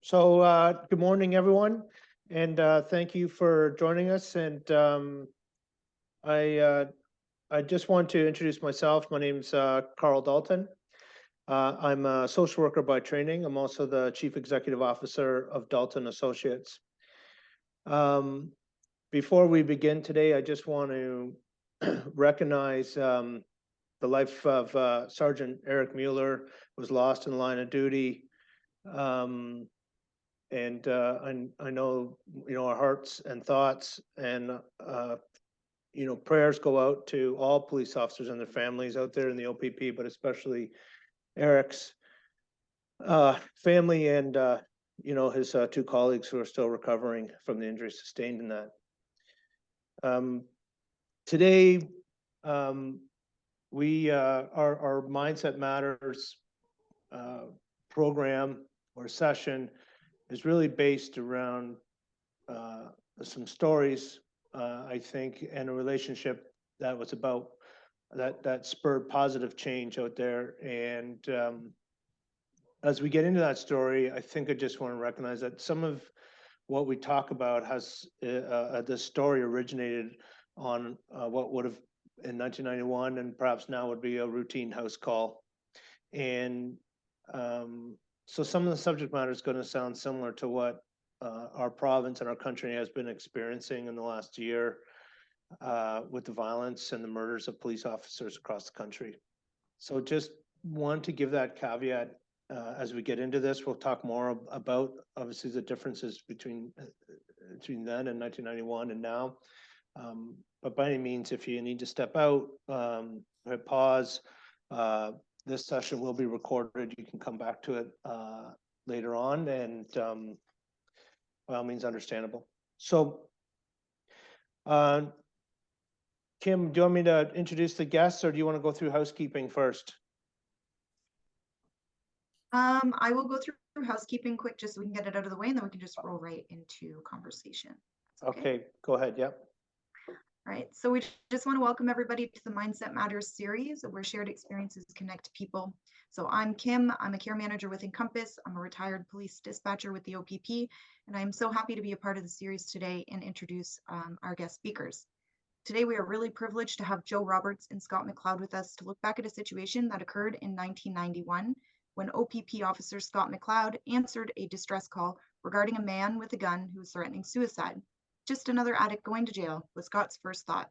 Good morning, everyone, and thank you for joining us. And I uh, I just want to introduce myself. My name's Carl Dalton. I'm a social worker by training. I'm also the Chief Executive Officer of Dalton Associates. Um, Before we begin today, I just want to recognize the life of Sergeant Eric Mueller, who was lost in the line of duty. Um, and I know our hearts and thoughts and prayers go out to all police officers and their families out there in the OPP, but especially Eric's family and his two colleagues who are still recovering from the injuries sustained in that. Today, um, we our Mindset Matters program or session is really based around some stories, I think, and a relationship that was about that spurred positive change out there. And as we get into that story, I think I just want to recognize that some of what we talk about has this story originated on what would have in 1991 and perhaps now would be a routine house call. And so some of the subject matter is going to sound similar to what our province and our country has been experiencing in the last year with the violence and the murders of police officers across the country. So just want to give that caveat as we get into this. We'll talk more about obviously the differences between then and 1991 and now. But by any means, if you need to step out, pause. This session will be recorded. You can come back to it later on, and by all means, understandable. So, Kim, do you want me to introduce the guests, or do you want to go through housekeeping first? I will go through housekeeping quick just so we can get it out of the way, and then we can just roll right into conversation. Okay, go ahead. Yep. All right, so we just want to welcome everybody to the Mindset Matters series, where shared experiences connect people. So I'm Kim, I'm a care manager with Encompass. I'm a retired police dispatcher with the OPP, and I'm so happy to be a part of the series today and introduce our guest speakers. Today, we are really privileged to have Joe Roberts and Scott McLeod with us to look back at a situation that occurred in 1991 when OPP officer Scott McLeod answered a distress call regarding a man with a gun who was threatening suicide. Just another addict going to jail was Scott's first thought.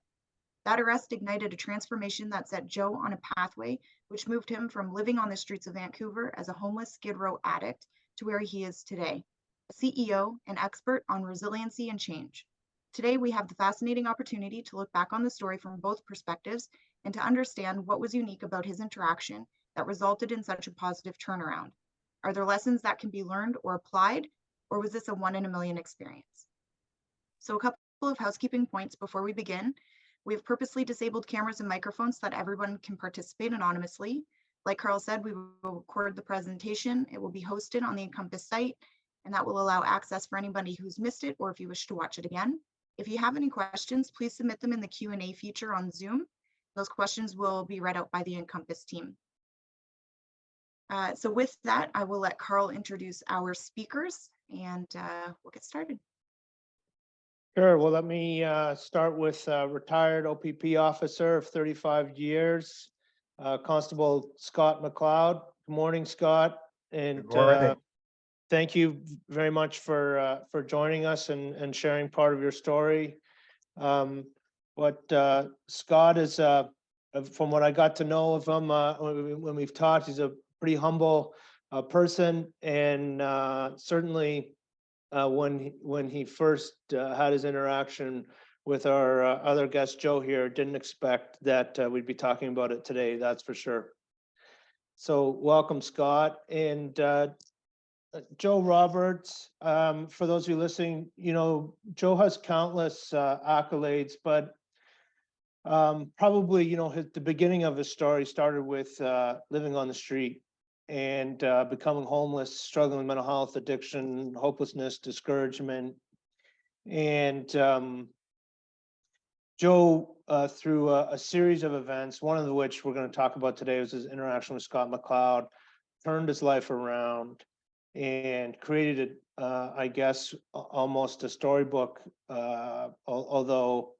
That arrest ignited a transformation that set Joe on a pathway which moved him from living on the streets of Vancouver as a homeless Skid Row addict to where he is today, a CEO and expert on resiliency and change. Today, we have the fascinating opportunity to look back on the story from both perspectives and to understand what was unique about his interaction that resulted in such a positive turnaround. Are there lessons that can be learned or applied, or was this a one in a million experience? So a couple of housekeeping points before we begin. We have purposely disabled cameras and microphones so that everyone can participate anonymously. Like Carl said, we will record the presentation. It will be hosted on the Encompass site, and that will allow access for anybody who's missed it or if you wish to watch it again. If you have any questions, please submit them in the Q&A feature on Zoom. Those questions will be read out by the Encompass team. So with that, I will let Carl introduce our speakers, and we'll get started. Sure. Well, let me start with retired OPP officer of 35 years, Constable Scott McLeod. Good morning, Scott. And thank you very much for joining us and sharing part of your story. Scott is, from what I got to know of him when we've talked, he's a pretty humble person, and certainly when he first had his interaction with our other guest Joe here, didn't expect that we'd be talking about it today. That's for sure. So welcome, Scott. And Joe Roberts, for those of you listening, Joe has countless accolades, but probably, the beginning of his story started with living on the street and becoming homeless, struggling with mental health, addiction, hopelessness, discouragement. And Joe, through a series of events, one of which we're going to talk about today was his interaction with Scott McLeod, turned his life around. and created, I guess, almost a storybook. Although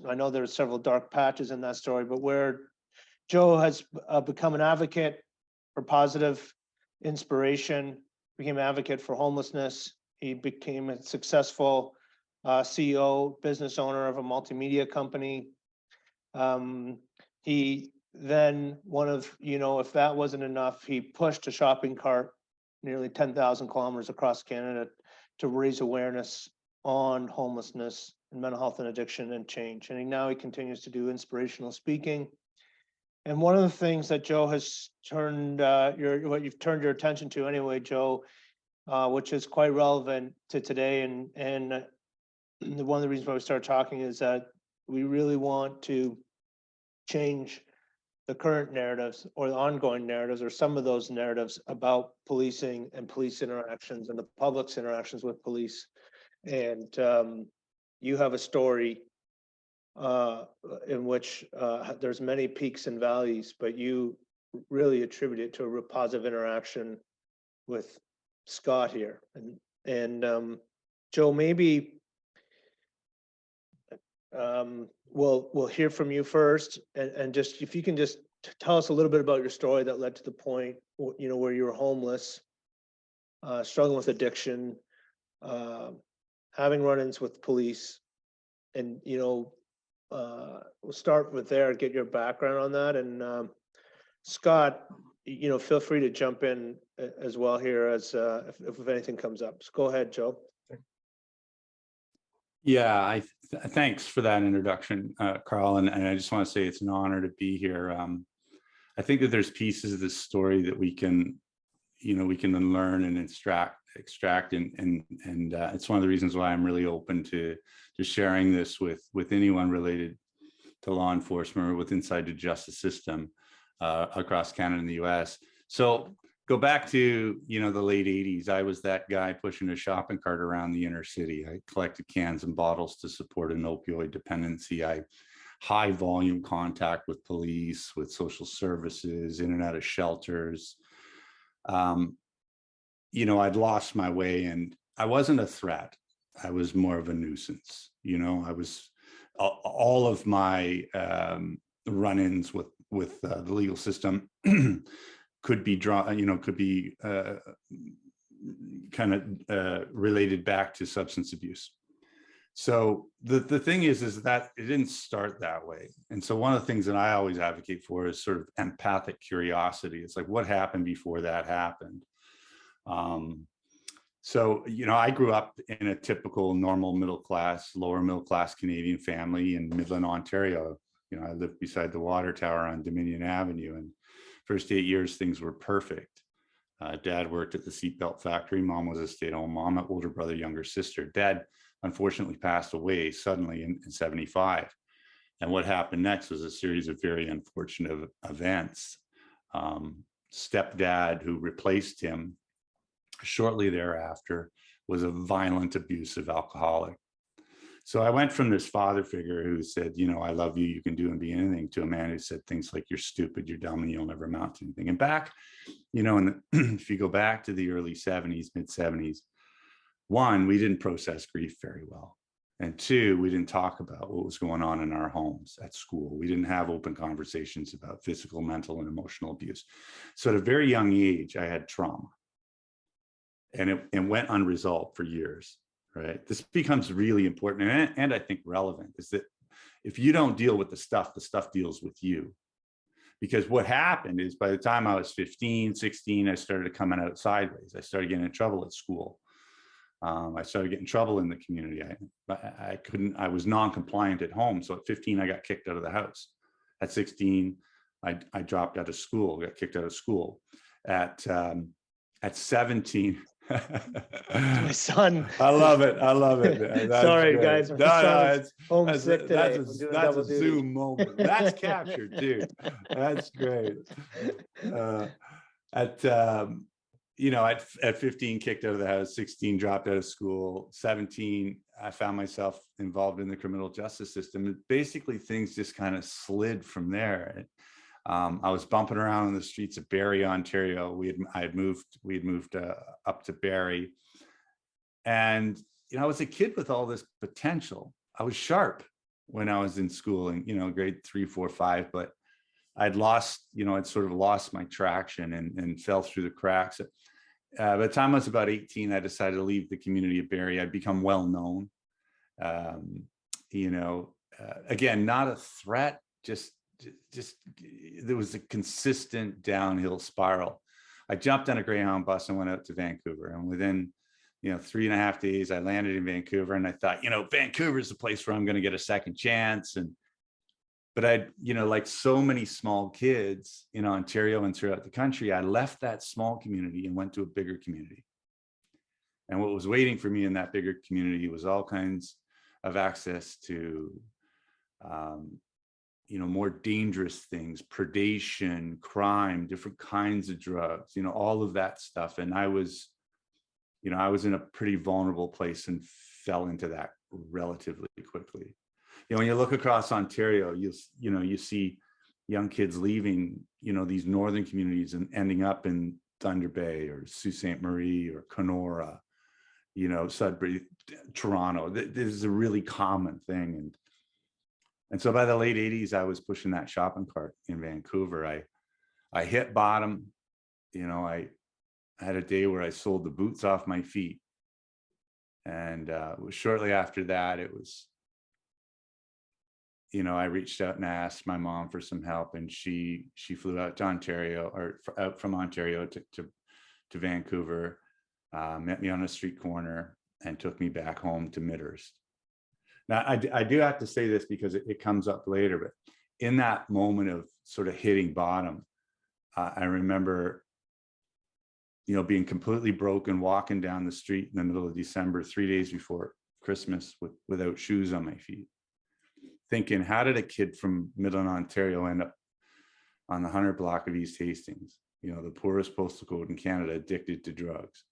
I know there's several dark patches in that story, but where Joe has become an advocate for positive inspiration, became an advocate for homelessness. He became a successful CEO, business owner of a multimedia company. He then if that wasn't enough, he pushed a shopping cart nearly 10,000 kilometers across Canada to raise awareness on homelessness and mental health and addiction and change. And now he continues to do inspirational speaking. And one of the things that Joe has turned what you've turned your attention to anyway, Joe, which is quite relevant to today, and one of the reasons why we started talking is that we really want to change the current narratives or the ongoing narratives or some of those narratives about policing and police interactions and the public's interactions with police. And you have a story in which there's many peaks and valleys, but you really attribute it to a real positive interaction with Scott here. And Joe, maybe we'll hear from you first, and just if you can just tell us a little bit about your story that led to the point, where you were homeless, struggling with addiction, having run-ins with police, and we'll start with there, get your background on that. And Scott, feel free to jump in as well here as if anything comes up. So go ahead, Joe. Yeah, thanks for that introduction, Carl. And I just want to say it's an honor to be here. I think that there's pieces of this story that we can then learn and extract, and it's one of the reasons why I'm really open to sharing this with anyone related to law enforcement or with inside the justice system across Canada and the US. So go back to the late 80s. I was that guy pushing a shopping cart around the inner city. I collected cans and bottles to support an opioid dependency. I high volume contact with police, with social services, in and out of shelters. I'd lost my way, and I wasn't a threat. I was more of a nuisance. I was all of my run-ins with the legal system could be related back to substance abuse. So the thing is that it didn't start that way. And so one of the things that I always advocate for is sort of empathic curiosity. It's like, what happened before that happened? So, I grew up in a typical normal lower middle class Canadian family in Midland, Ontario. I lived beside the water tower on Dominion Avenue, and first 8 years, things were perfect. Dad worked at the seatbelt factory. Mom was a stay-at-home mom, an older brother, younger sister. Dad unfortunately passed away suddenly in 75. And what happened next was a series of very unfortunate events. Stepdad, who replaced him shortly thereafter, was a violent, abusive alcoholic. So I went from this father figure who said, I love you, you can do and be anything, to a man who said things like, you're stupid, you're dumb, and you'll never amount to anything. And back, if you go back to the early 70s, mid 70s, one, we didn't process grief very well. And two, we didn't talk about what was going on in our homes, at school. We didn't have open conversations about physical, mental, and emotional abuse. So at a very young age, I had trauma. And it went unresolved for years, right? This becomes really important and I think relevant, is that if you don't deal with the stuff deals with you. Because what happened is, by the time I was 15, 16, I started coming out sideways. I started getting in trouble at school. I started getting in trouble in the community. I was non-compliant at home. So at 15, I got kicked out of the house. At 16, I dropped out of school, got kicked out of school. At 17, My son. I love it. Sorry, great. guys. It's Homesick today. that's a Zoom moment. That's captured, dude. That's great. At 15, kicked out of the house. 16, dropped out of school. 17, I found myself involved in the criminal justice system. Basically, things just kind of slid from there. I was bumping around on the streets of Barrie, Ontario. We had moved up to Barrie, and I was a kid with all this potential. I was sharp when I was in school, and grade 3, 4, 5, but I'd lost, I'd sort of lost my traction and fell through the cracks. By the time I was about 18, I decided to leave the community of Barrie. I'd become well known. Again, not a threat, just there was a consistent downhill spiral. I jumped on a Greyhound bus and went out to Vancouver, and within 3.5 days I landed in Vancouver, and I thought, Vancouver is the place where I'm going to get a second chance. But I, like so many small kids in Ontario and throughout the country, I left that small community and went to a bigger community. And what was waiting for me in that bigger community was all kinds of access to more dangerous things, predation, crime, different kinds of drugs, all of that stuff. And I was in a pretty vulnerable place and fell into that relatively quickly. When you look across Ontario, you see young kids leaving, these northern communities and ending up in Thunder Bay or Sault Ste. Marie or Kenora, Sudbury, Toronto. This is a really common thing. And so by the late 80s, I was pushing that shopping cart in Vancouver. I hit bottom. I had a day where I sold the boots off my feet. And shortly after that, it was, I reached out and I asked my mom for some help, and she flew out to Ontario, or out from Ontario to Vancouver, met me on a street corner and took me back home to Midhurst. Now, I do have to say this because it comes up later, but in that moment of sort of hitting bottom, I remember, being completely broken, walking down the street in the middle of December, 3 days before Christmas, without shoes on my feet, thinking, how did a kid from Midland, Ontario end up on the 100 block of East Hastings, the poorest postal code in Canada, addicted to drugs?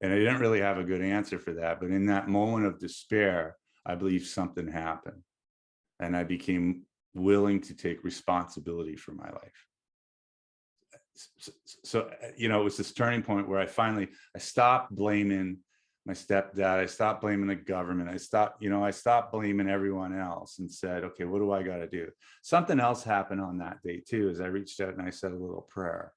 And I didn't really have a good answer for that. But in that moment of despair, I believe something happened, and I became willing to take responsibility for my life. So, it was this turning point where I stopped blaming my stepdad. I stopped blaming the government. I stopped blaming everyone else and said, okay, what do I got to do? Something else happened on that day too, as I reached out and I said a little prayer.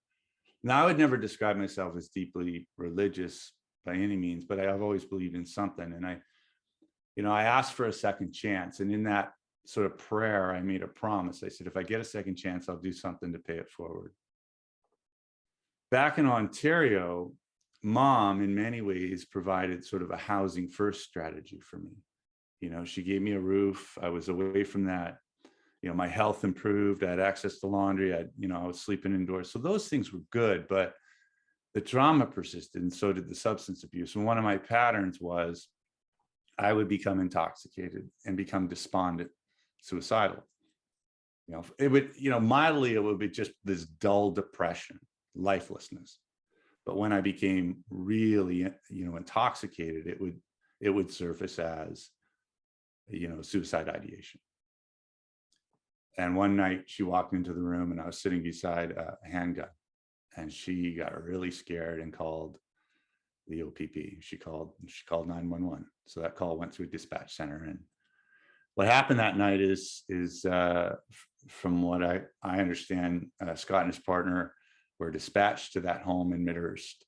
Now, I would never describe myself as deeply religious by any means, but I've always believed in something. And I asked for a second chance. And in that sort of prayer, I made a promise. I said, if I get a second chance, I'll do something to pay it forward. Back in Ontario, Mom, in many ways, provided sort of a housing first strategy for me. She gave me a roof. I was away from that. My health improved. I had access to laundry. I was sleeping indoors. So those things were good, but the trauma persisted, and so did the substance abuse. And one of my patterns was I would become intoxicated and become despondent, suicidal. It would, mildly, it would be just this dull depression, lifelessness. But when I became really, intoxicated, it would surface as, suicide ideation. And one night she walked into the room and I was sitting beside a handgun, and she got really scared and called the OPP. She called 911. So that call went to a dispatch center. And what happened that night is from what I understand, Scott and his partner were dispatched to that home in Midhurst.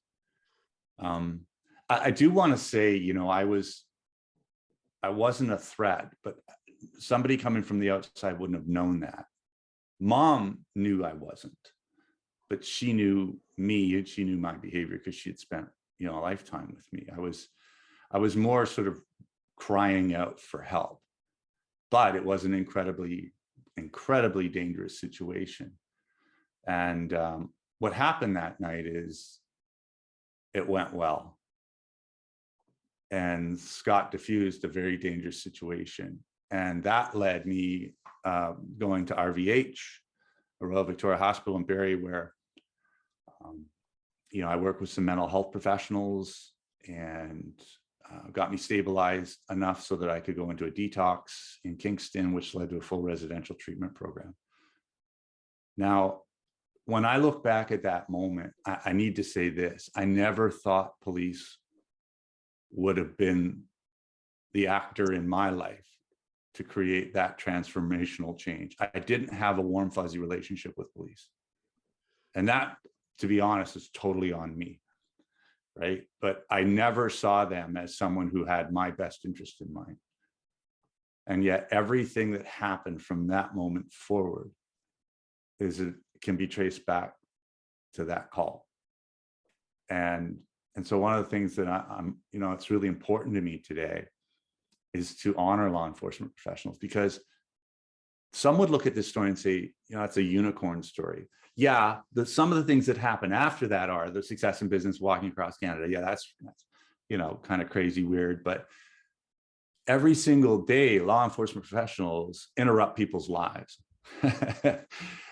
I do want to say, I wasn't a threat, but somebody coming from the outside wouldn't have known that. Mom knew I wasn't, but she knew me and she knew my behavior because she had spent, a lifetime with me. I was more sort of crying out for help, but it was an incredibly dangerous situation. And what happened that night is it went well. And Scott diffused a very dangerous situation. And that led me going to RVH, Royal Victoria Hospital in Barrie, where, I work with some mental health professionals, and got me stabilized enough so that I could go into a detox in Kingston, which led to a full residential treatment program. Now, when I look back at that moment, I need to say this. I never thought police would have been the actor in my life to create that transformational change. I didn't have a warm, fuzzy relationship with police. And that, to be honest, is totally on me, right? But I never saw them as someone who had my best interest in mind. And yet everything that happened from that moment forward can be traced back to that call. And so one of the things that I'm, it's really important to me today is to honor law enforcement professionals, because some would look at this story and say, it's a unicorn story. Yeah, some of the things that happen after that are the success in business, walking across Canada. Yeah, that's kind of crazy, weird, but every single day, law enforcement professionals interrupt people's lives.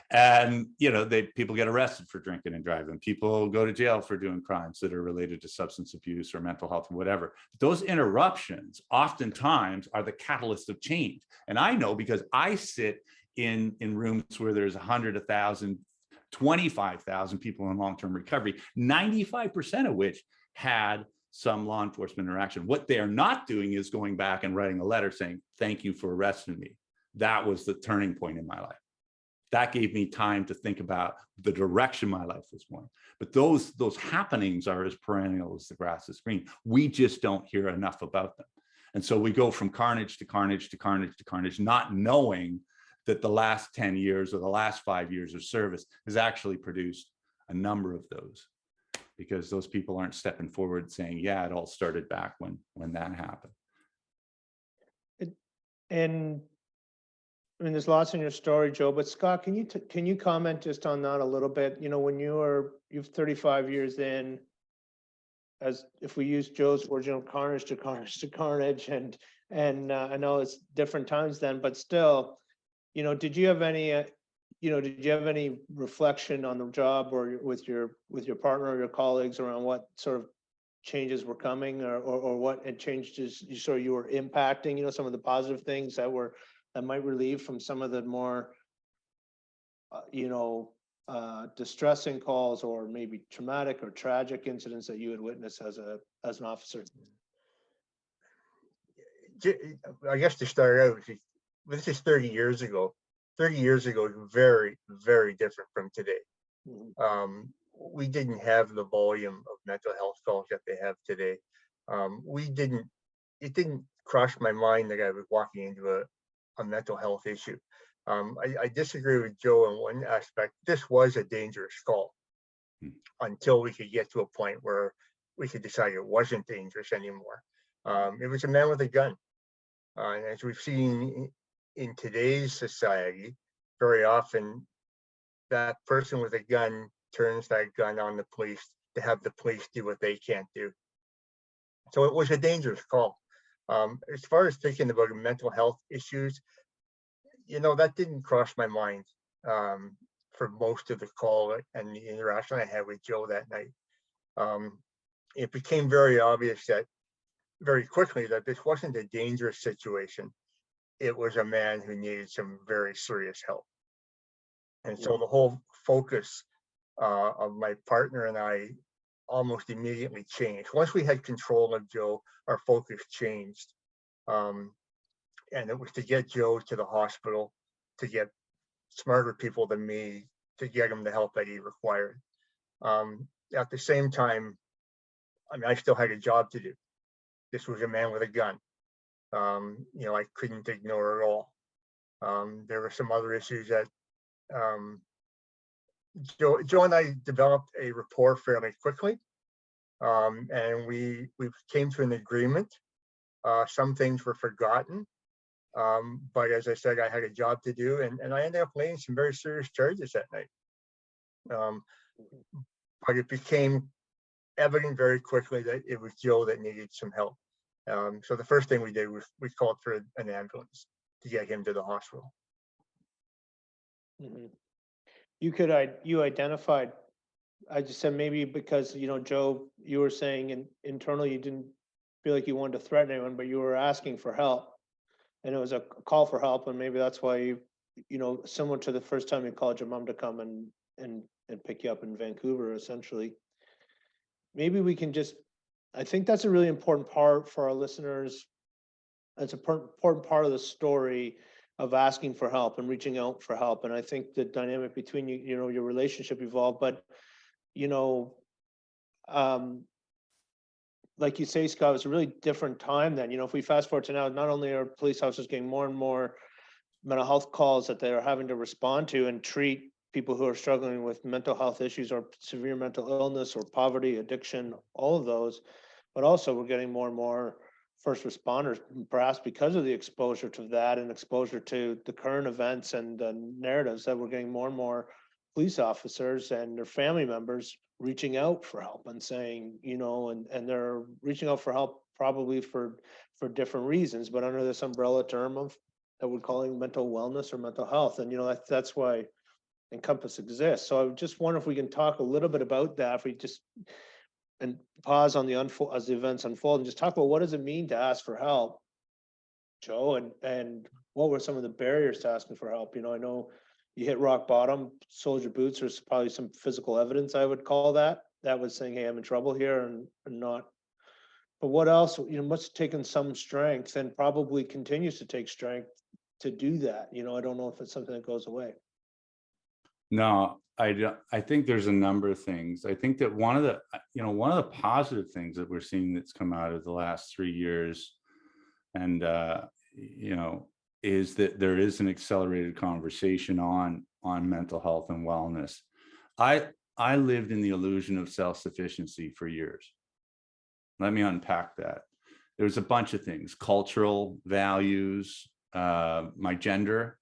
And people get arrested for drinking and driving. People go to jail for doing crimes that are related to substance abuse or mental health or whatever. Those interruptions oftentimes are the catalyst of change. And I know because I sit in rooms where there's 100, 1,000, 25,000 people in long-term recovery, 95% of which had some law enforcement interaction. What they are not doing is going back and writing a letter saying, "Thank you for arresting me." That was the turning point in my life. That gave me time to think about the direction my life was going. But those happenings are as perennial as the grass is green. We just don't hear enough about them. And so we go from carnage to carnage to carnage to carnage, not knowing that the last 10 years or the last 5 years of service has actually produced a number of those, because those people aren't stepping forward saying, yeah, it all started back when that happened. And I mean, there's lots in your story, Joe, but Scott, can you comment just on that a little bit? When you've 35 years in, as if we use Joe's words, carnage to carnage to carnage, and I know it's different times then, but still, did you have any reflection on the job or with your partner or your colleagues around what sort of changes were coming, or what changes you were impacting, some of the positive things that might relieve from some of the more, distressing calls or maybe traumatic or tragic incidents that you had witnessed as an officer? I guess to start out, this is 30 years ago. 30 years ago is very, very different from today. Mm-hmm. We didn't have the volume of mental health calls that they have today. It didn't cross my mind that I was walking into a mental health issue. I disagree with Joe in one aspect. This was a dangerous call until we could get to a point where we could decide it wasn't dangerous anymore. It was a man with a gun. And as we've seen in today's society, very often that person with a gun turns that gun on the police to have the police do what they can't do. So it was a dangerous call. As far as thinking about mental health issues, that didn't cross my mind for most of the call and the interaction I had with Joe that night. It became very obvious very quickly that this wasn't a dangerous situation. It was a man who needed some very serious help. And so the whole focus of my partner and I almost immediately changed. Once we had control of Joe, our focus changed. And it was to get Joe to the hospital, to get smarter people than me, to get him the help that he required. At the same time, I still had a job to do. This was a man with a gun. I couldn't ignore it all. There were some other issues that Joe and I developed a rapport fairly quickly, and we came to an agreement. Some things were forgotten, but as I said, I had a job to do, and I ended up laying some very serious charges that night. But it became evident very quickly that it was Joe that needed some help. So the first thing we did was we called for an ambulance to get him to the hospital. Mm-hmm. You identified, I just said maybe because, Joe, you were saying internally you didn't feel like you wanted to threaten anyone, but you were asking for help. And it was a call for help, and maybe that's why you know, similar to the first time you called your mom to come and pick you up in Vancouver, essentially. Maybe we can just, I think that's a really important part for our listeners. It's an important part of the story of asking for help and reaching out for help. And I think the dynamic between you, you know, your relationship evolved, but, you know, like you say, Scott, it's a really different time then. You know, if we fast forward to now, not only are police officers getting more and more mental health calls that they're having to respond to and treat people who are struggling with mental health issues or severe mental illness or poverty, addiction, all of those, but also we're getting more and more first responders, perhaps because of the exposure to that and exposure to the current events and the narratives, that we're getting more and more police officers and their family members reaching out for help and saying, you know, and they're reaching out for help probably for different reasons, but under this umbrella term of that we're calling mental wellness or mental health. And, you know, that's why Encompass exists. So I just wonder if we can talk a little bit about that, if we just and pause on the as the events unfold and just talk about what does it mean to ask for help, Joe, and what were some of the barriers to asking for help? You know, I know you hit rock bottom, soldier boots. There's probably some physical evidence, I would call that was saying, hey, I'm in trouble here and not. But what else? You know, what's taken some strength and probably continues to take strength to do that. You know, I don't know if it's something that goes away. No, I don't. I think there's a number of things. I think that one of the positive things that we're seeing that's come out of the last 3 years, and you know, is that there is an accelerated conversation on mental health and wellness. I lived in the illusion of self-sufficiency for years. Let me unpack that. There's a bunch of things: cultural values, my gender,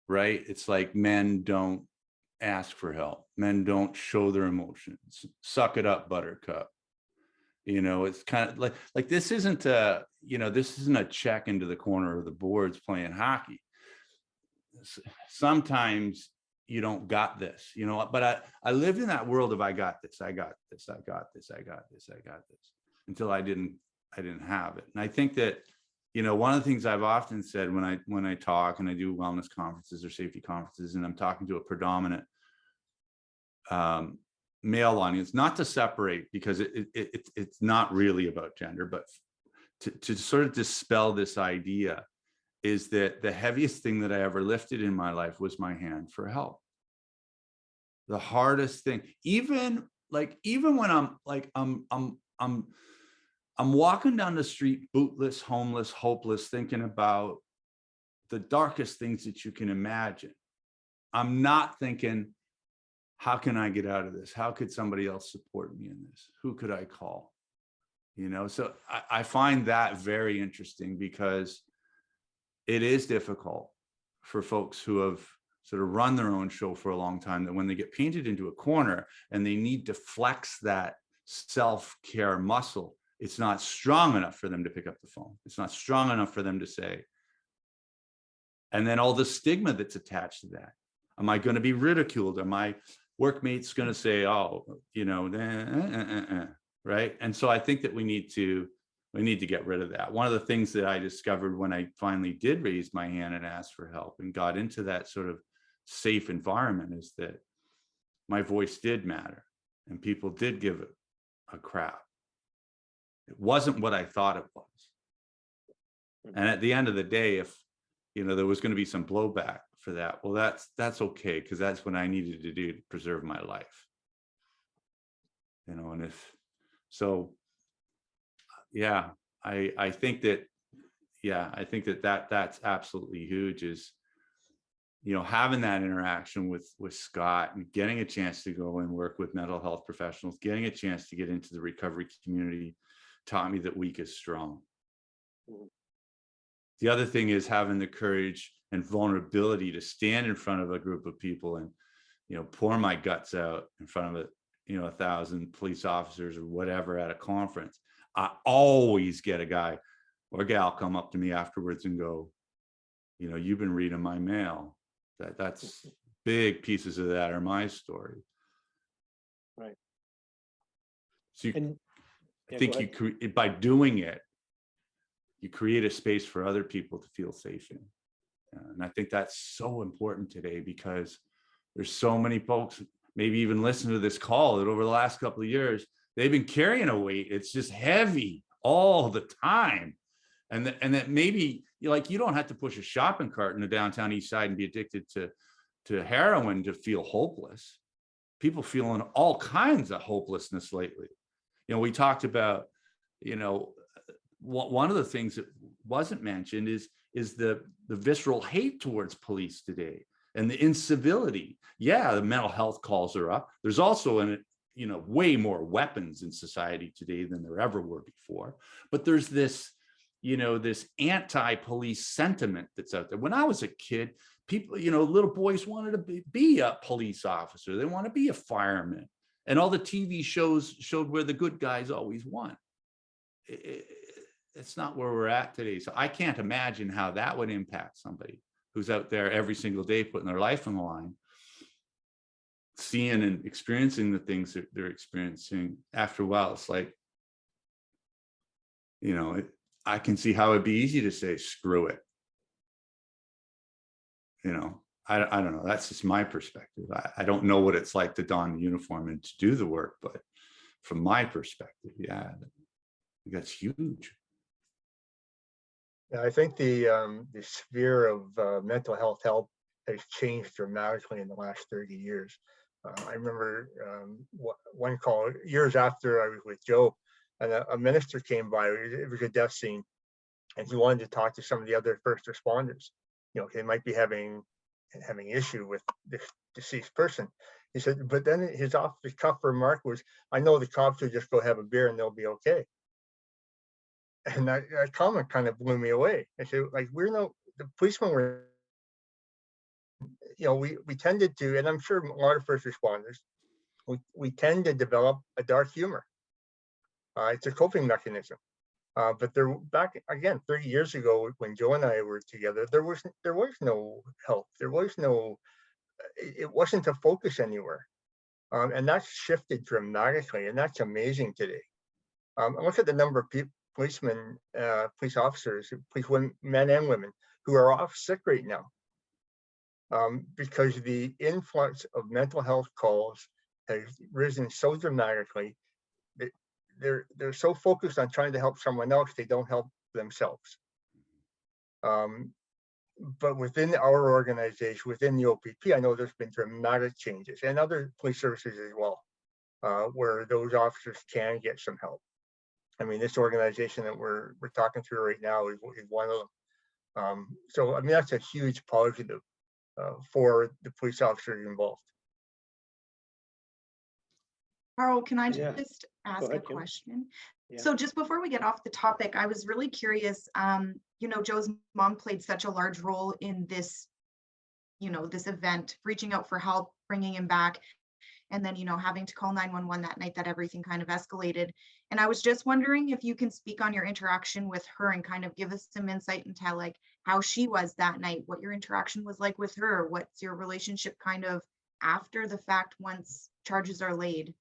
right? It's like men don't ask for help. Men don't show their emotions. Suck it up, buttercup. You know, it's kind of like this isn't a, you know, this isn't a check into the corner of the boards playing hockey. Sometimes you don't got this, you know, but I lived in that world of I got this, I got this, I got this, I got this, I got this, until I didn't have it. And I think that, you know, one of the things I've often said when I talk and I do wellness conferences or safety conferences, and I'm talking to a predominant male audience, not to separate, because it's not really about gender, but to sort of dispel this idea, is that the heaviest thing that I ever lifted in my life was my hand for help. The hardest thing, even when I'm walking down the street, bootless, homeless, hopeless, thinking about the darkest things that you can imagine. I'm not thinking, how can I get out of this? How could somebody else support me in this? Who could I call? You know, so I find that very interesting, because it is difficult for folks who have sort of run their own show for a long time, that when they get painted into a corner and they need to flex that self-care muscle, it's not strong enough for them to pick up the phone. It's not strong enough for them to say. And then all the stigma that's attached to that. Am I going to be ridiculed? Are my workmates going to say, oh, you know, right? And so I think that we need to get rid of that. One of the things that I discovered when I finally did raise my hand and ask for help and got into that sort of safe environment is that my voice did matter and people did give it a crap. It wasn't what I thought it was. And at the end of the day, if, you know, there was going to be some blowback for that, well, that's okay, because that's what I needed to do to preserve my life. You know, and if so, yeah, I think that, yeah, I think that's absolutely huge, is, you know, having that interaction with Scott and getting a chance to go and work with mental health professionals, getting a chance to get into the recovery community, taught me that weak is strong. The other thing is having the courage and vulnerability to stand in front of a group of people and, you know, pour my guts out in front of 1,000 police officers or whatever at a conference. I always get a guy or a gal come up to me afterwards and go, you know, you've been reading my mail. That's big pieces of that are my story. Right. So I Yeah, think by doing it, you create a space for other people to feel safe in. And I think that's so important today, because there's so many folks, maybe even listen to this call, that over the last couple of years, they've been carrying a weight. It's just heavy all the time. And that maybe you don't have to push a shopping cart in the downtown east side and be addicted to heroin to feel hopeless. People feeling all kinds of hopelessness lately. We talked about, one of the things that wasn't mentioned is the visceral hate towards police today, and the incivility. Yeah, the mental health calls are up. There's also way more weapons in society today than there ever were before. But there's this, this anti-police sentiment that's out there. When I was a kid, people, little boys wanted to be a police officer. They want to be a fireman. And all the TV shows showed where the good guys always won. It's not where we're at today. So I can't imagine how that would impact somebody who's out there every single day putting their life on the line, seeing and experiencing the things that they're experiencing. After a while, it's like, I can see how it'd be easy to say, screw it. I don't know. That's just my perspective. I don't know what it's like to don the uniform and to do the work, but from my perspective, yeah, that's huge. Yeah, I think the sphere of mental health help has changed dramatically in the last 30 years. I remember one call years after I was with Joe, and a minister came by. It was a death scene, and he wanted to talk to some of the other first responders. They might be having issue with this deceased person. He said, but then his off the cuff remark was, "I know the cops will just go have a beer and they'll be okay." And that comment kind of blew me away. I said, like, the policemen were, we tended to, and I'm sure a lot of first responders, we tend to develop a dark humor. It's a coping mechanism. But back again 30 years ago, when Joe and I were together, there was no help. It wasn't a focus anywhere. And that's shifted dramatically, and that's amazing today. Look at the number of policemen, police officers, men and women, who are off sick right now, because the influx of mental health calls has risen so dramatically. They're so focused on trying to help someone else, they don't help themselves. But within our organization, within the OPP, I know there's been dramatic changes, and other police services as well, where those officers can get some help. I mean, this organization that we're talking through right now is one of them. So, I mean, that's a huge positive for the police officers involved. Carl, can I Yeah. just ask ahead, a Kim. question? Yeah. So just before we get off the topic, I was really curious, Joe's mom played such a large role in this, this event, reaching out for help, bringing him back, and then, having to call 911 that night that everything kind of escalated. And I was just wondering if you can speak on your interaction with her and kind of give us some insight into like how she was that night, what your interaction was like with her, what's your relationship kind of after the fact once charges are laid.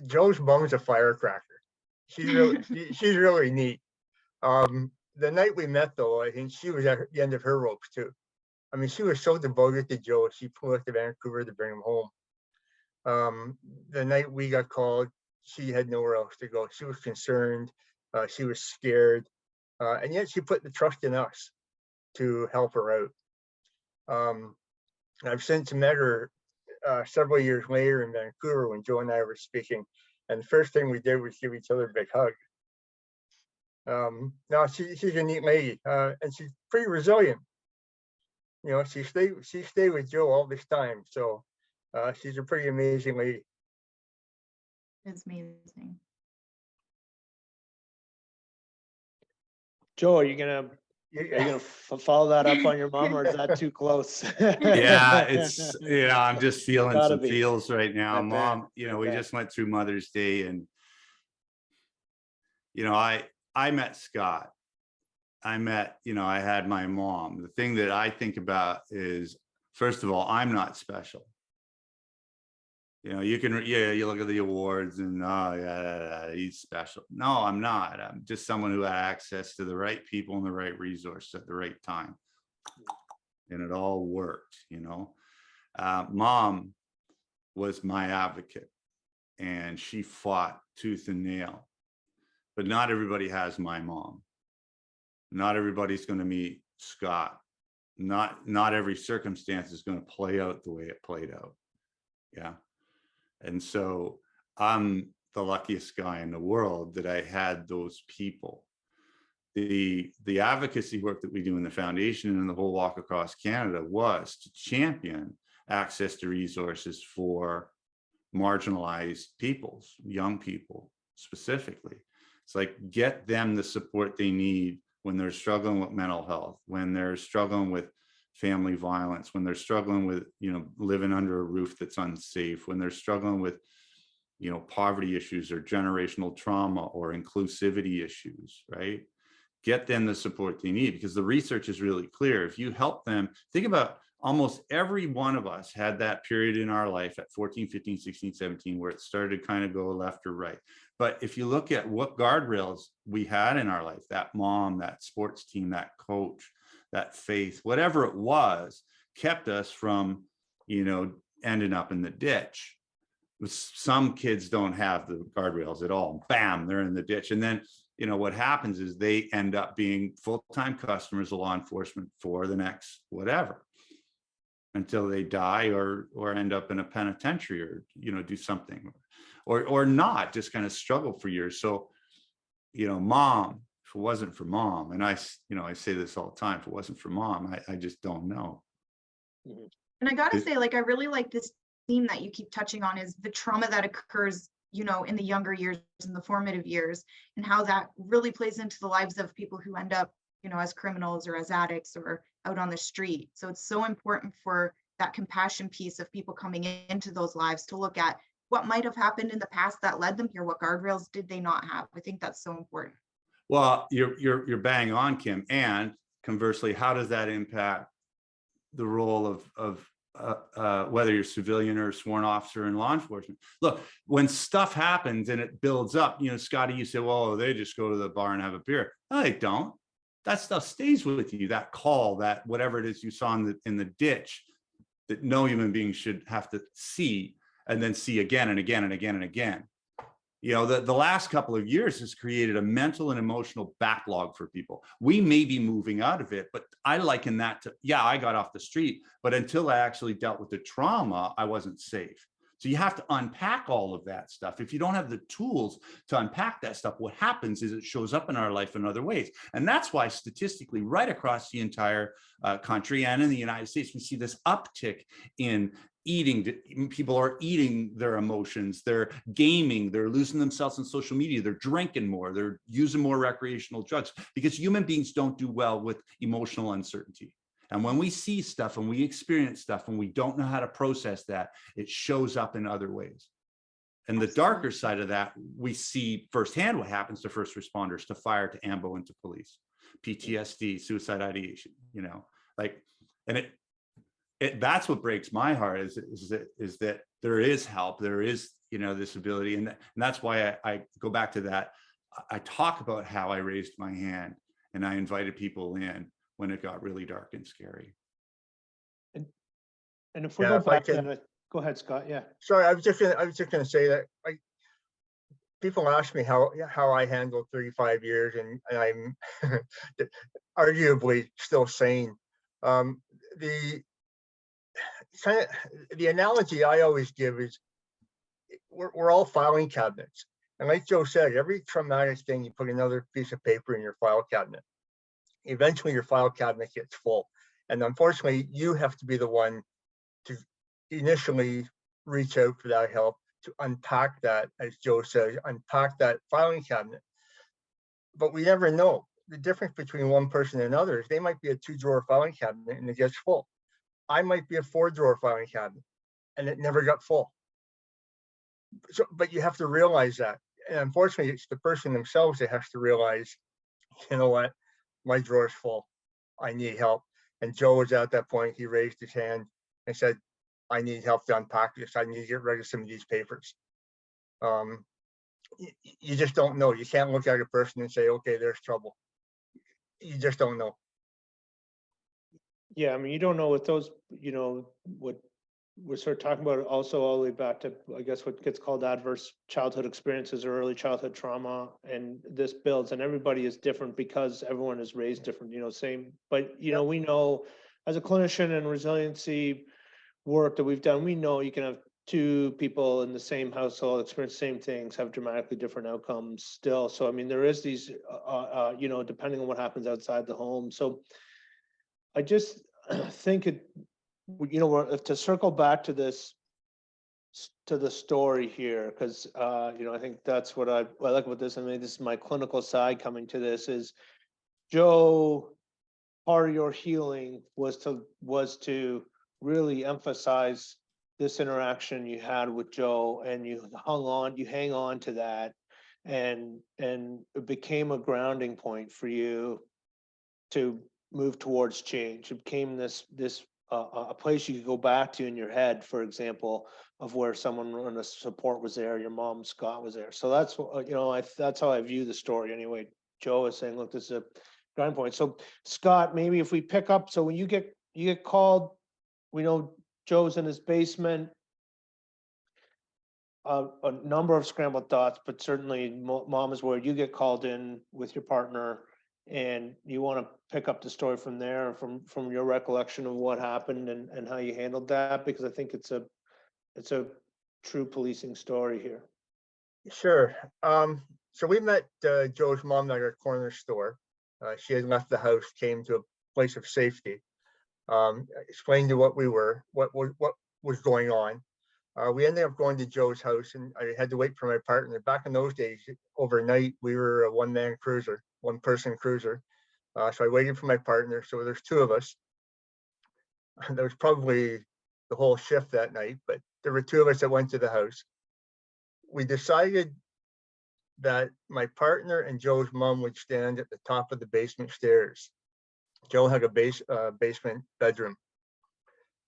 Joe's mom's a firecracker. She's really neat. The night we met, though, I think she was at the end of her ropes too. I mean, she was so devoted to Joe. She flew up to Vancouver to bring him home. The night we got called, she had nowhere else to go. She was concerned. She was scared, and yet she put the trust in us to help her out. I've since met her several years later in Vancouver when Joe and I were speaking, and the first thing we did was give each other a big hug. Now she's a neat lady, and she's pretty resilient. She stayed with Joe all this time, so she's a pretty amazing lady. It's amazing. Joe, are you gonna follow that up on your mom, or is that too close? Yeah, it's I'm just feeling Gotta some be. feels right now. I bet. Mom, we bet. just went through Mother's Day, and I met Scott. I had my mom. The thing that I think about is, first of all, I'm not special. You know, you can, yeah, you look at the awards and, oh, yeah, he's special. No, I'm not. I'm just someone who had access to the right people and the right resources at the right time. And it all worked, you know. Mom was my advocate, and she fought tooth and nail. But not everybody has my mom. Not everybody's going to meet Scott. Not every circumstance is going to play out the way it played out. Yeah. And so I'm the luckiest guy in the world that I had those people. The advocacy work that we do in the foundation and the whole walk across Canada was to champion access to resources for marginalized peoples, young people specifically. It's like, get them the support they need when they're struggling with mental health, when they're struggling with family violence, when they're struggling with, you know, living under a roof that's unsafe, when they're struggling with, you know, poverty issues or generational trauma or inclusivity issues, right? Get them the support they need, because the research is really clear. If you help them, think about almost every one of us had that period in our life at 14, 15, 16, 17, where it started to kind of go left or right. But if you look at what guardrails we had in our life, that mom, that sports team, that coach, that faith, whatever it was, kept us from, you know, ending up in the ditch. Some kids don't have the guardrails at all. Bam, they're in the ditch. And then, you know, what happens is they end up being full-time customers of law enforcement for the next whatever, until they die or end up in a penitentiary, or, you know, do something, or not, just kind of struggle for years. So, you know, mom, if it wasn't for mom, and I, you know, I say this all the time, if it wasn't for mom, I just don't know. And I gotta say, like, I really like this theme that you keep touching on, is the trauma that occurs, you know, in the younger years, in the formative years, and how that really plays into the lives of people who end up, you know, as criminals or as addicts or out on the street. So it's so important for that compassion piece of people coming into those lives to look at what might have happened in the past that led them here. What guardrails did they not have? I think that's so important. Well, you're bang on, Kim. And conversely, how does that impact the role of whether you're civilian or sworn officer in law enforcement? Look, when stuff happens and it builds up, you know, Scotty, you say, well, they just go to the bar and have a beer. No, they don't. That stuff stays with you. That call, that whatever it is you saw in the ditch, that no human being should have to see and then see again and again and again and again. You know, the last couple of years has created a mental and emotional backlog for people. We may be moving out of it, but I liken that to, yeah, I got off the street, but until I actually dealt with the trauma, I wasn't safe. So you have to unpack all of that stuff. If you don't have the tools to unpack that stuff, what happens is it shows up in our life in other ways. And that's why statistically, right across the entire country and in the United States, we see this uptick in eating. People are eating their emotions, they're gaming, they're losing themselves on social media, they're drinking more, they're using more recreational drugs, because human beings don't do well with emotional uncertainty. And when we see stuff and we experience stuff and we don't know how to process that, it shows up in other ways. And the darker side of that, we see firsthand what happens to first responders, to fire, to AMBO, and to police, PTSD, suicide ideation, you know, like, and that's what breaks my heart, is that there is help, there is, you know, this ability. And that's why I go back to that. I talk about how I raised my hand and I invited people in when it got really dark and scary. And if we Yeah, go if I back to can- that, go ahead, Scott. Yeah. Sorry, I was just gonna say that people ask me how I handled 35 years, and I'm arguably still sane. The analogy I always give is we're all filing cabinets. And like Joe said, every traumatic thing, you put another piece of paper in your file cabinet. Eventually your file cabinet gets full. And unfortunately, you have to be the one to initially reach out for that help, to unpack that, as Joe says, unpack that filing cabinet. But we never know. The difference between one person and another is they might be a 2-drawer filing cabinet and it gets full. I might be a 4-drawer filing cabinet and it never got full. So, but you have to realize that. And unfortunately, it's the person themselves that has to realize, you know what, my drawer's full. I need help. And Joe was at that point, he raised his hand and said, I need help to unpack this. I need to get rid of some of these papers. You just don't know. You can't look at a person and say, okay, there's trouble. You just don't know. Yeah, I mean, you don't know what those, you know, what we're sort of talking about also all the way back to, I guess, what gets called adverse childhood experiences or early childhood trauma. And this builds, and everybody is different because everyone is raised different, you know, same, but, you know, we know as a clinician and resiliency work that we've done, we know you can have two people in the same household experience same things, have dramatically different outcomes still. So, I mean, there is these, you know, depending on what happens outside the home. So I just think it, you know, to circle back to this, to the story here, because, you know, I think that's what I like about this. I mean, this is my clinical side coming to this is, Joe, part of your healing was to really emphasize this interaction you had with Joe, and you hang on to that, and it became a grounding point for you to move towards change. It became this a place you could go back to in your head, for example, of where someone on the support was there, your mom Scott was there. So that's what, you know, that's how I view the story anyway. Joe is saying, look, this is a ground point. So Scott, maybe if we pick up, so when you get called, we know Joe's in his basement, a number of scrambled thoughts, but certainly mom is worried. You get called in with your partner, and you want to pick up the story from there, from your recollection of what happened and how you handled that, because I think it's a true policing story here. Sure. So we met Joe's mom at our corner store. She had left the house, came to a place of safety. Explained to what was going on. We ended up going to Joe's house, and I had to wait for my partner. Back in those days, overnight, we were a one-person cruiser. So I waited for my partner. So there's two of us. There was probably the whole shift that night, but there were two of us that went to the house. We decided that my partner and Joe's mom would stand at the top of the basement stairs. Joe had a basement bedroom.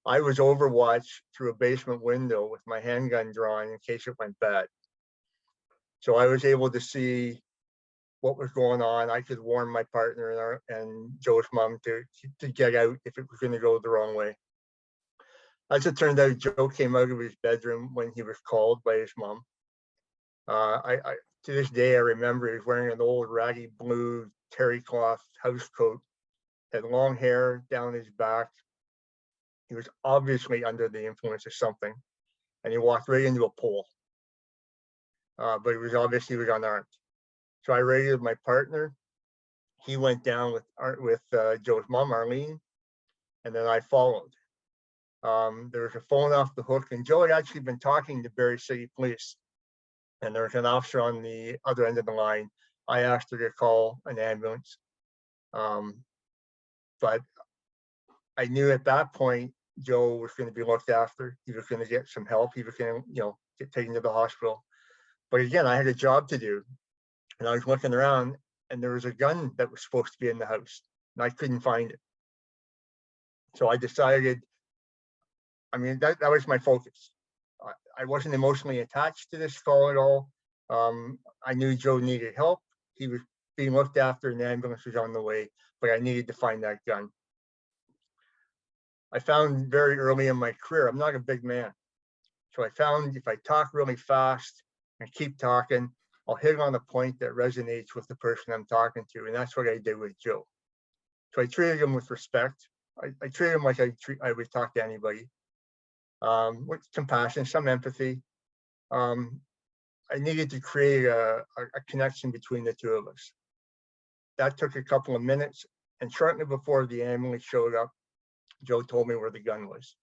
I was overwatched through a basement window with my handgun drawn in case it went bad. So I was able to see what was going on. I could warn my partner and Joe's mom to get out if it was going to go the wrong way. As it turned out, Joe came out of his bedroom when he was called by his mom. To this day, I remember he was wearing an old raggy blue terry cloth house coat, had long hair down his back. He was obviously under the influence of something, and he walked right into a pole. But he was unarmed. So I raided my partner. He went down with Joe's mom, Arlene, and then I followed. There was a phone off the hook, and Joe had actually been talking to Barrie City Police, and there was an officer on the other end of the line. I asked her to call an ambulance, but I knew at that point Joe was going to be looked after. He was going to get some help. He was going to, get taken to the hospital. But again, I had a job to do, and I was looking around, and there was a gun that was supposed to be in the house, and I couldn't find it. So I decided, that was my focus. I wasn't emotionally attached to this call at all. I knew Joe needed help. He was being looked after, and the ambulance was on the way, but I needed to find that gun. I found very early in my career, I'm not a big man. So I found if I talk really fast and keep talking, I'll hit on a point that resonates with the person I'm talking to. And that's what I did with Joe. So I treated him with respect. I treated him like I would talk to anybody, with compassion, some empathy. I needed to create a connection between the two of us. That took a couple of minutes. And shortly before the ambulance showed up, Joe told me where the gun was.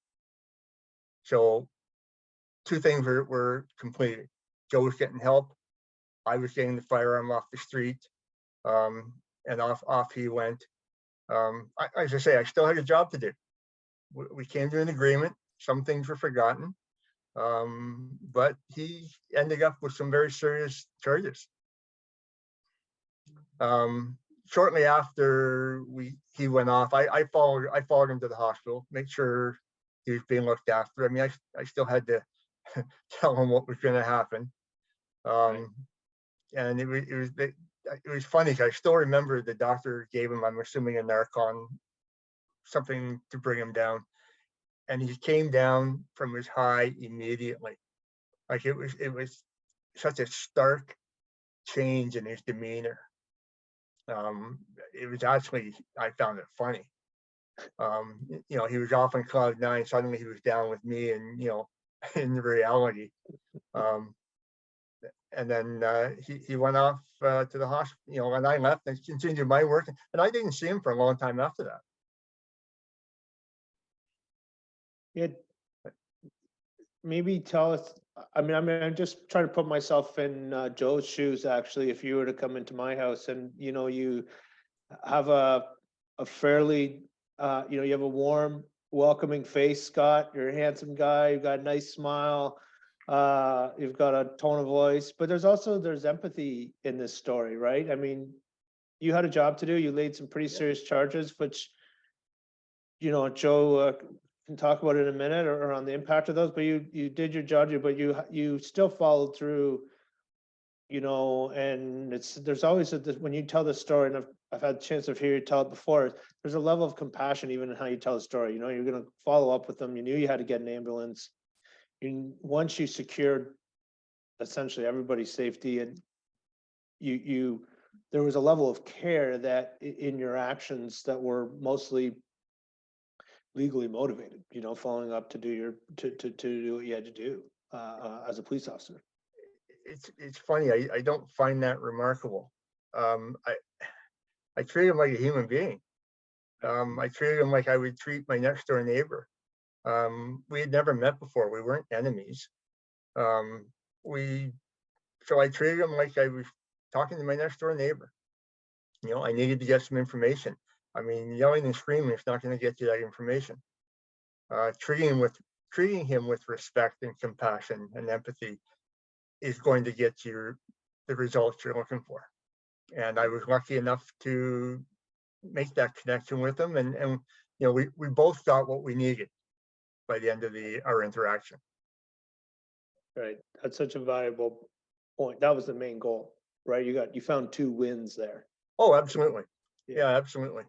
So two things were completed. Joe was getting help. I was getting the firearm off the street, and off he went. As I say, I still had a job to do. We came to an agreement. Some things were forgotten, but he ended up with some very serious charges. Shortly after he went off, I followed him to the hospital, make sure he was being looked after. I mean, I still had to tell him what was going to happen. And it was funny. 'Cause I still remember the doctor gave him, I'm assuming, a Narcan, something to bring him down, and he came down from his high immediately. Like it was such a stark change in his demeanor. It was actually, I found it funny. You know, he was off on cloud nine. Suddenly he was down with me, and you know, in reality. And then he went off to the hospital, you know, and I left and continued my work. And I didn't see him for a long time after that. Yeah. Maybe tell us, I'm just trying to put myself in Joe's shoes, actually. If you were to come into my house and, you know, you have a fairly, you know, you have a warm, welcoming face, Scott. You're a handsome guy. You've got a nice smile. You've got a tone of voice, but there's empathy in this story, right? I mean, you had a job to do. You laid some pretty serious charges, which, you know, Joe can talk about it in a minute, or on the impact of those, but you did your job, but you still followed through, you know. And there's always when you tell the story, and I've had a chance to hear you tell it before, there's a level of compassion even in how you tell the story. You know, you're going to follow up with them. You knew you had to get an ambulance. Once you secured essentially everybody's safety, and there was a level of care that in your actions that were mostly legally motivated, you know, following up to do what you had to do as a police officer. It's funny. I don't find that remarkable. I treat him like a human being. I treated him like I would treat my next door neighbor. We had never met before. We weren't enemies. So I treated him like I was talking to my next door neighbor. You know, I needed to get some information. I mean, yelling and screaming is not going to get you that information. Treating him with respect and compassion and empathy is going to get you the results you're looking for. And I was lucky enough to make that connection with him, and you know, we both got what we needed by the end of our interaction. Right, that's such a valuable point. That was the main goal, right? You found 2 wins there. Oh, absolutely. Yeah, absolutely.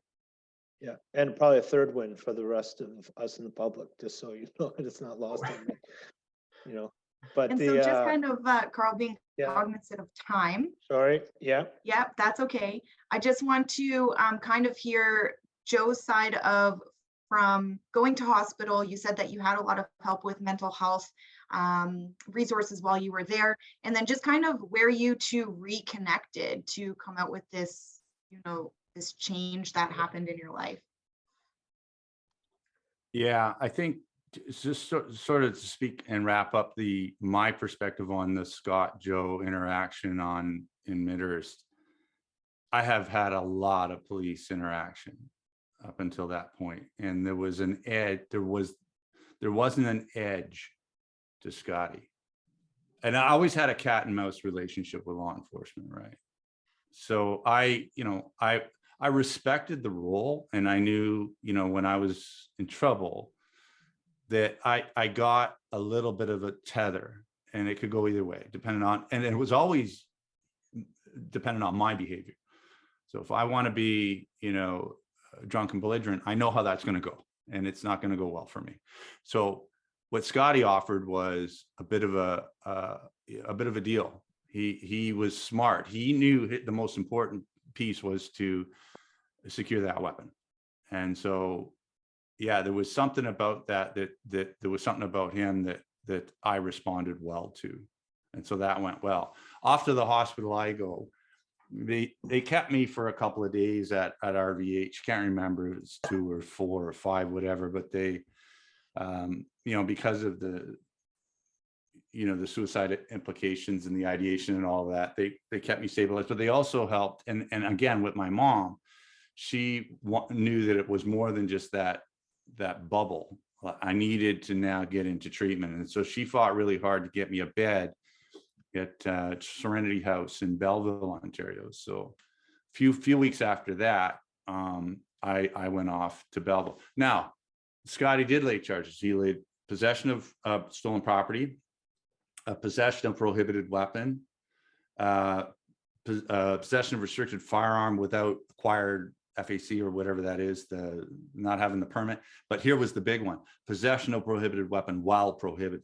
Yeah, and probably a third win for the rest of us in the public, just so you know, it's not lost on me. You know, but And so just kind of, Carl, being yeah, cognizant of time. sorry, yeah. Yeah, that's okay. I just want to kind of hear Joe's side of, from going to hospital. You said that you had a lot of help with mental health resources while you were there, and then just kind of where you two reconnected to come out with this, you know, this change that happened in your life. Yeah, I think just sort of to speak and wrap up my perspective on the Scott Joe interaction in Midhurst. I have had a lot of police interaction up until that point, and there was an edge. There wasn't an edge to Scotty, and I always had a cat and mouse relationship with law enforcement, right? So I respected the role, and I knew, you know, when I was in trouble, that I got a little bit of a tether, and it could go either way, and it was always dependent on my behavior. So if I want to be, you know, drunk and belligerent, I know how that's going to go, and it's not going to go well for me. So what Scotty offered was a bit of a deal. He was smart. He knew the most important piece was to secure that weapon. And so, yeah, there was something about that there was something about him that I responded well to. And so that went well. Off to the hospital I go. They kept me for a couple of days at RVH. Can't remember if it's 2 or 4 or 5, whatever, but they, you know, because of the, you know, the suicide implications and the ideation and all that, they kept me stabilized, but they also helped. And again, with my mom, she knew that it was more than just that bubble. I needed to now get into treatment. And so she fought really hard to get me a bed at Serenity House in Belleville, Ontario. So few weeks after that, I went off to Belleville. Now, Scotty did lay charges. He laid possession of stolen property, possession of prohibited weapon, possession of restricted firearm without acquired FAC or whatever that is, the not having the permit. But here was the big one: possession of prohibited weapon while prohibited.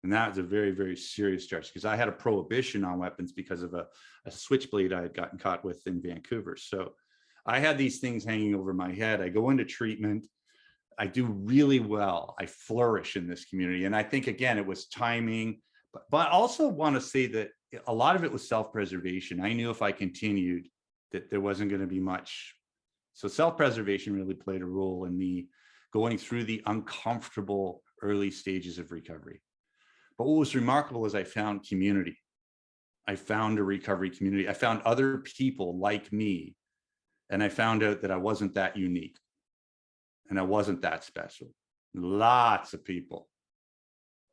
And that was a very, very serious charge, because I had a prohibition on weapons because of a switchblade I had gotten caught with in Vancouver. So I had these things hanging over my head. I go into treatment. I do really well. I flourish in this community. And I think, again, it was timing, but I also want to say that a lot of it was self-preservation. I knew if I continued that there wasn't going to be much. So self-preservation really played a role in me going through the uncomfortable early stages of recovery. But what was remarkable is I found community. I found a recovery community. I found other people like me. And I found out that I wasn't that unique. And I wasn't that special. Lots of people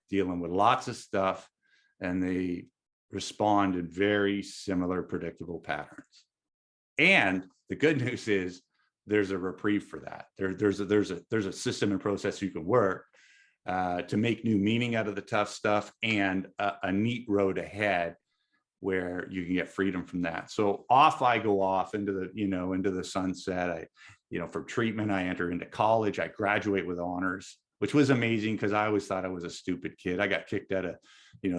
dealing with lots of stuff, and they respond in very similar, predictable patterns. And the good news is there's a reprieve for that. There's a system and process you can work to make new meaning out of the tough stuff, and a neat road ahead where you can get freedom from that. So off I go off into the sunset. For treatment, I enter into college. I graduate with honors, which was amazing because I always thought I was a stupid kid. I got kicked out of,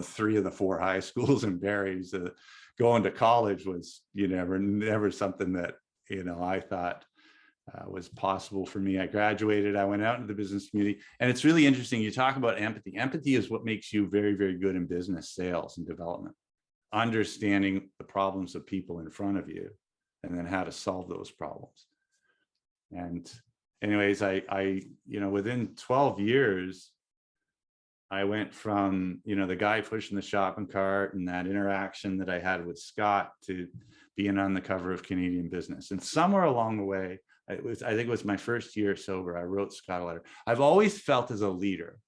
3 of the 4 high schools in Barrie. Going to college was, never something that, I thought was possible for me. I graduated, I went out into the business community, and it's really interesting. You talk about empathy. Empathy is what makes you very, very good in business sales and development, understanding the problems of people in front of you and then how to solve those problems. And anyways, I within 12 years, I went from, the guy pushing the shopping cart and that interaction that I had with Scott to being on the cover of Canadian Business. And somewhere along the way, I think it was my first year sober, I wrote Scott a letter. I've always felt as a leader,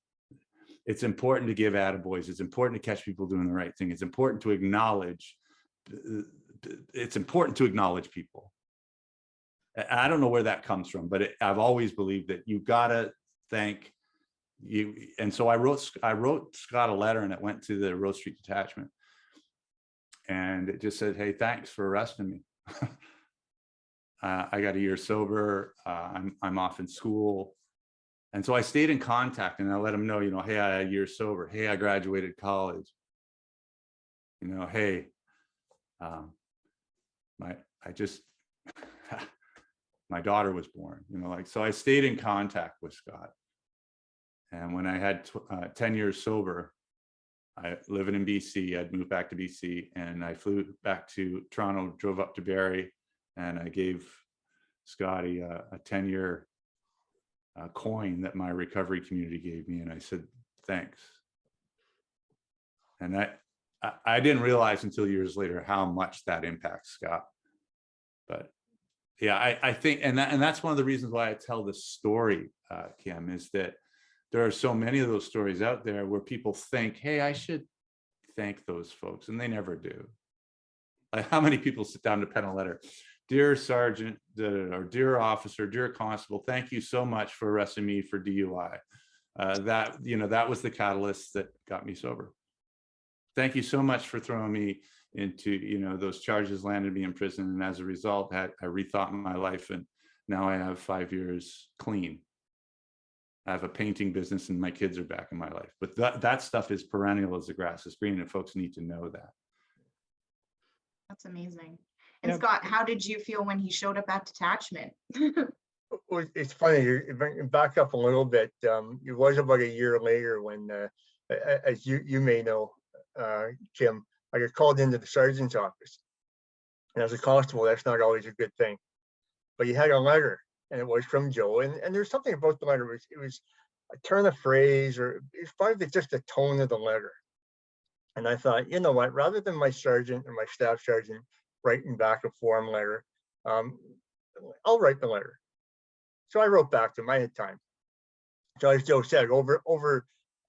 it's important to give attaboys. It's important to catch people doing the right thing. It's important to acknowledge. It's important to acknowledge people. I don't know where that comes from, but I've always believed that you gotta thank you. And so I wrote Scott a letter, and it went to the Rose Street Detachment, and it just said, "Hey, thanks for arresting me. I got a year sober. I'm off in school." And so I stayed in contact, and I let him know, hey, I had a year sober. Hey, I graduated college. Hey, my daughter was born, so I stayed in contact with Scott. And when I had 10 years sober, I living in BC, I'd moved back to BC, and I flew back to Toronto, drove up to Barrie, and I gave Scotty a 10-year coin that my recovery community gave me. And I said, thanks. And I didn't realize until years later how much that impacts Scott. But yeah, I think, and that's one of the reasons why I tell this story, Kim, is that there are so many of those stories out there where people think, hey, I should thank those folks, and they never do. Like, how many people sit down to pen a letter? Dear Sergeant, or dear officer, dear constable, thank you so much for arresting me for DUI. That was the catalyst that got me sober. Thank you so much for throwing me into, those charges landed me in prison. And as a result, I rethought my life, and now I have 5 years clean. I have a painting business, and my kids are back in my life. But that stuff is perennial as the grass is green, and folks need to know that. That's amazing. And Yeah. Scott, how did you feel when he showed up at detachment? Well, it's funny, you back up a little bit. It was about a year later when, as you may know, Kim, I got called into the sergeant's office. And as a constable, that's not always a good thing. But he had a letter, and it was from Joe. And there's something about the letter. It was a turn of phrase, or it's probably just the tone of the letter. And I thought, you know what, rather than my sergeant or my staff sergeant writing back a form letter, I'll write the letter. So I wrote back to him. I had time. So as Joe said, over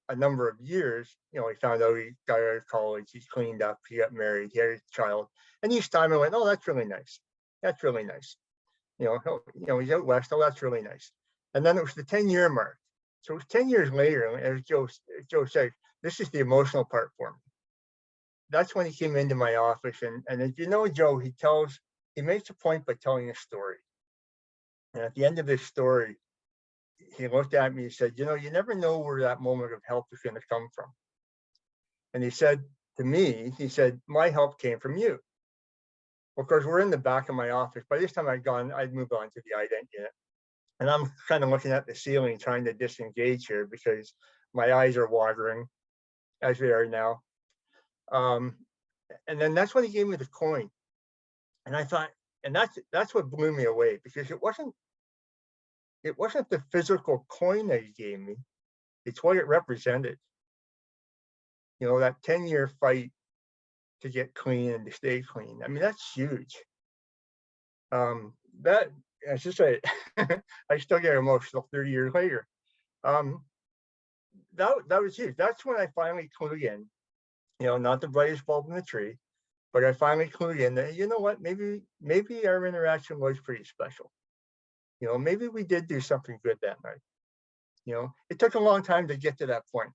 a number of years, he found out he got out of college, he's cleaned up, he got married, he had a child. And each time I went, oh, that's really nice. That's really nice. He's out west. Oh, that's really nice. And then it was the 10-year mark. So it was 10 years later, and as Joe said, this is the emotional part for me. That's when he came into my office, and as you know, Joe, he makes a point by telling a story. And at the end of this story, he looked at me and said, you know, you never know where that moment of help is going to come from. And he said to me, he said, my help came from you. Of course, we're in the back of my office. By this time I'd moved on to the ident unit. And I'm kind of looking at the ceiling, trying to disengage here because my eyes are watering, as they are now. And then that's when he gave me the coin. And I thought, and that's what blew me away, because it wasn't the physical coin that he gave me, it's what it represented. You know, that 10-year fight to get clean and to stay clean. I mean, that's huge. That, as I say, I still get emotional 30 years later. That was huge. That's when I finally clued in, you know, not the brightest bulb in the tree, but I finally clued in that, you know what, maybe our interaction was pretty special. You know, maybe we did do something good that night. You know, it took a long time to get to that point,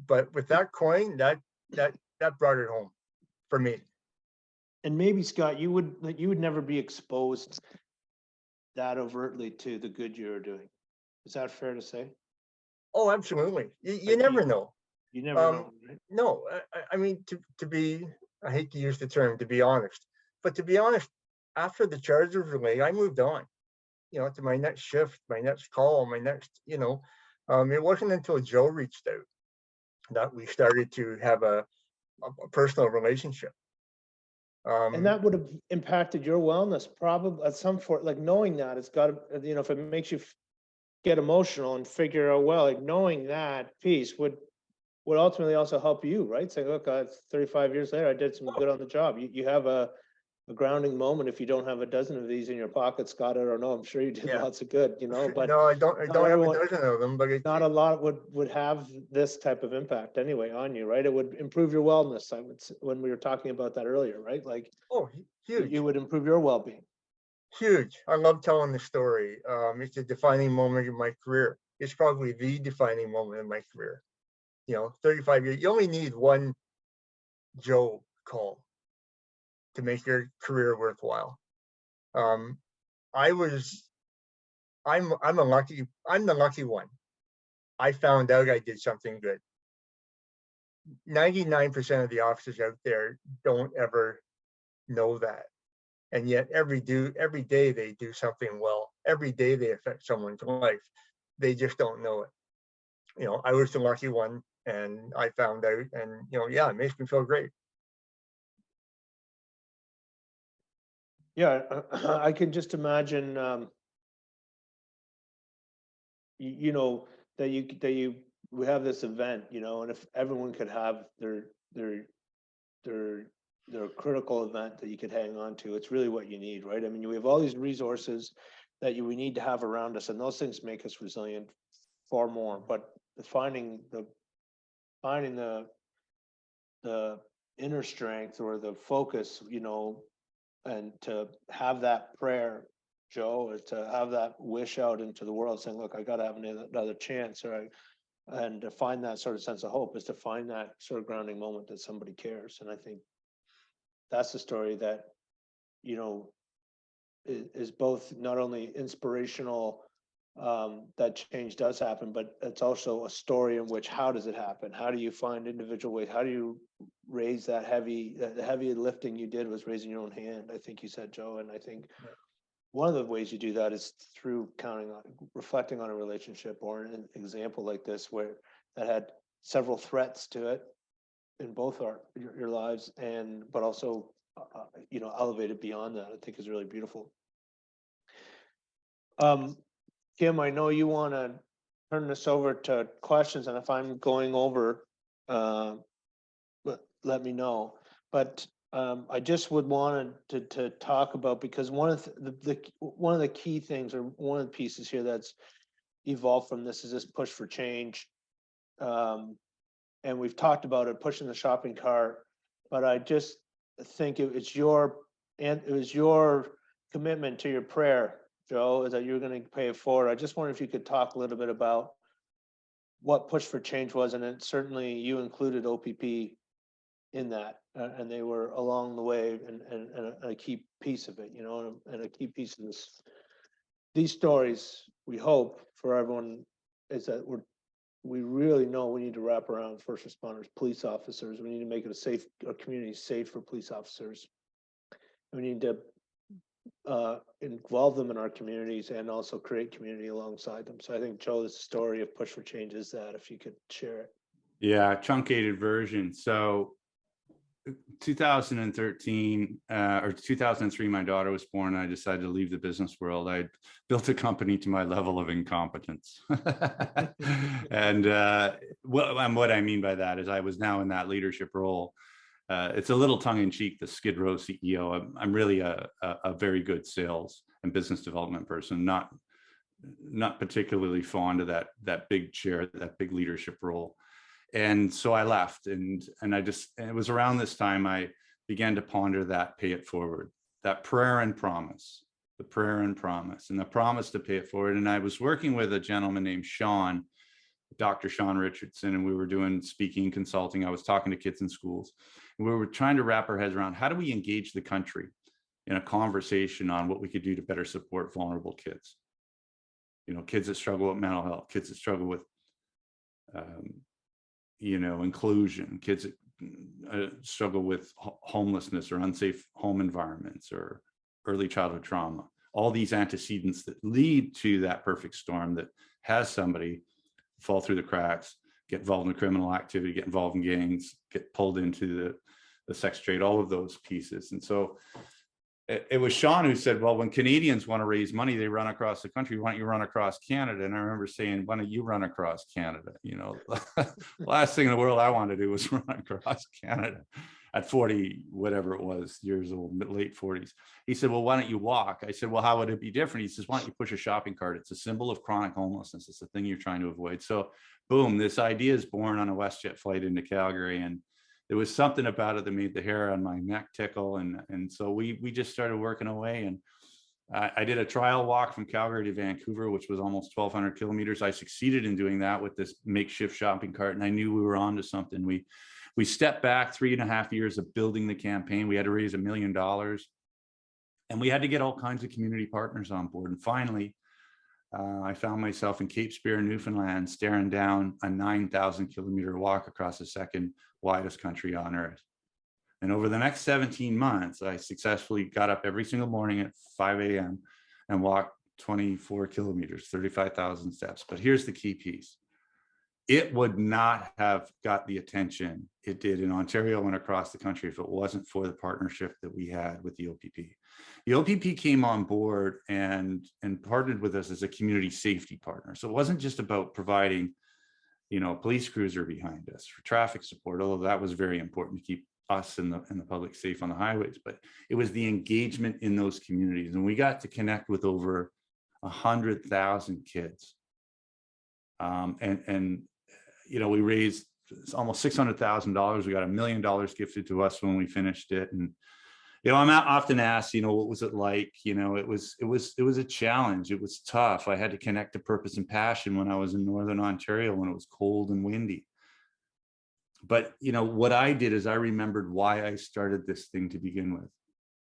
but with that coin, that brought it home for me. And maybe, Scott, you would never be exposed that overtly to the good you're doing. Is that fair to say? Oh, absolutely. You Like never know. You never know, right? No, I mean, to be, I hate to use the term, to be honest, but to be honest, after the charges were laid, I moved on, you know, to my next shift, my next call, my next, you know, it wasn't until Joe reached out that we started to have a personal relationship. And that would have impacted your wellness probably at some point, like knowing that it's got to, you know, if it makes you get emotional and figure out, well, like knowing that piece would ultimately also help you, right? Saying, look, 35 years later, I did some good on the job. You have a grounding moment. If you don't have a dozen of these in your pocket, Scott, I don't know. I'm sure you did lots of good, you know, but no, I don't have everyone, a dozen of them, but not a lot would have this type of impact anyway on you, right? It would improve your wellness. I would, when we were talking about that earlier, right? Like, oh, huge. You would improve your well-being. Huge. I love telling the story. It's a defining moment in my career. It's probably the defining moment in my career. You know, 35 years, you only need one Joe call to make your career worthwhile. I'm the lucky one. I found out I did something good. 99% of the officers out there don't ever know that. And yet every day they do something well. Every day they affect someone's life. They just don't know it. You know, I was the lucky one, and I found out, and you know, yeah, it makes me feel great. Yeah, I can just imagine, you know, that we have this event, you know, and if everyone could have their critical event that you could hang on to, it's really what you need, right? I mean, we have all these resources that we need to have around us, and those things make us resilient far more. But finding the inner strength or the focus, you know, and to have that prayer, Joe, or to have that wish out into the world saying, look, I got to have another chance, and to find that sort of sense of hope is to find that sort of grounding moment that somebody cares. And I think that's the story that, you know, is both not only inspirational, that change does happen, but it's also a story in which, how does it happen? How do you find individual ways? How do you raise the heavy lifting you did was raising your own hand, I think you said, Joe. And I think one of the ways you do that is through reflecting on a relationship or an example like this, where that had several threats to it in both your lives, but also, you know, elevated beyond that, I think is really beautiful. Kim, I know you want to turn this over to questions, and if I'm going over, let me know. But I just would want to talk about, because one of the key things, or one of the pieces here that's evolved from this, is this push for change. And we've talked about it, pushing the shopping cart, but I just think it was your commitment to your prayer Joe, is that you're gonna pay it forward. I just wonder if you could talk a little bit about what Push for Change was, and it certainly you included OPP in that, and they were along the way and a key piece of it, you know, and a key piece of this. These stories, we hope for everyone, is that we really know we need to wrap around first responders, police officers. We need to make it a community safe for police officers. We need to involve them in our communities and also create community alongside them. So I think, Joe, this story of Push for Change is that, if you could share it. Yeah, truncated version. So 2013 or 2003, my daughter was born. I decided to leave the business world. I built a company to my level of incompetence. And what I mean by that is I was now in that leadership role. It's a little tongue-in-cheek, the Skid Row CEO. I'm really a very good sales and business development person, not particularly fond of that big chair, that big leadership role. And so I left, and it was around this time I began to ponder that pay it forward, that prayer and promise, the prayer and promise, and the promise to pay it forward. And I was working with a gentleman named Sean, Dr. Sean Richardson, and we were doing speaking, consulting. I was talking to kids in schools, and we were trying to wrap our heads around how do we engage the country in a conversation on what we could do to better support vulnerable kids. You know, kids that struggle with mental health, kids that struggle with inclusion, kids that struggle with homelessness or unsafe home environments or early childhood trauma, all these antecedents that lead to that perfect storm that has somebody fall through the cracks, get involved in criminal activity, get involved in gangs, get pulled into the sex trade, all of those pieces. And so it was Sean who said, well, when Canadians want to raise money, they run across the country. Why don't you run across Canada? And I remember saying, why don't you run across Canada? You know, last thing in the world I wanted to do was run across Canada at 40, whatever it was, years old, late 40s. He said, well, why don't you walk? I said, well, how would it be different? He says, why don't you push a shopping cart? It's a symbol of chronic homelessness. It's the thing you're trying to avoid. So boom, this idea is born on a WestJet flight into Calgary. And there was something about it that made the hair on my neck tickle. And so we just started working away. And I did a trial walk from Calgary to Vancouver, which was almost 1,200 kilometers. I succeeded in doing that with this makeshift shopping cart. And I knew we were onto something. We stepped back 3.5 years of building the campaign. We had to raise $1 million. And we had to get all kinds of community partners on board. And finally, I found myself in Cape Spear, Newfoundland, staring down a 9,000 kilometer walk across the second widest country on earth. And over the next 17 months, I successfully got up every single morning at 5 a.m. and walked 24 kilometers, 35,000 steps. But here's the key piece. It would not have got the attention it did in Ontario and across the country if it wasn't for the partnership that we had with the OPP. The OPP came on board and partnered with us as a community safety partner. So it wasn't just about providing, a police cruiser behind us for traffic support, although that was very important to keep us and the public safe on the highways, but it was the engagement in those communities. And we got to connect with over 100,000 kids. We raised almost $600,000. We got $1 million gifted to us when we finished it. And, I'm often asked, what was it like? It was a challenge. It was tough. I had to connect to purpose and passion when I was in Northern Ontario, when it was cold and windy. But, what I did is I remembered why I started this thing to begin with,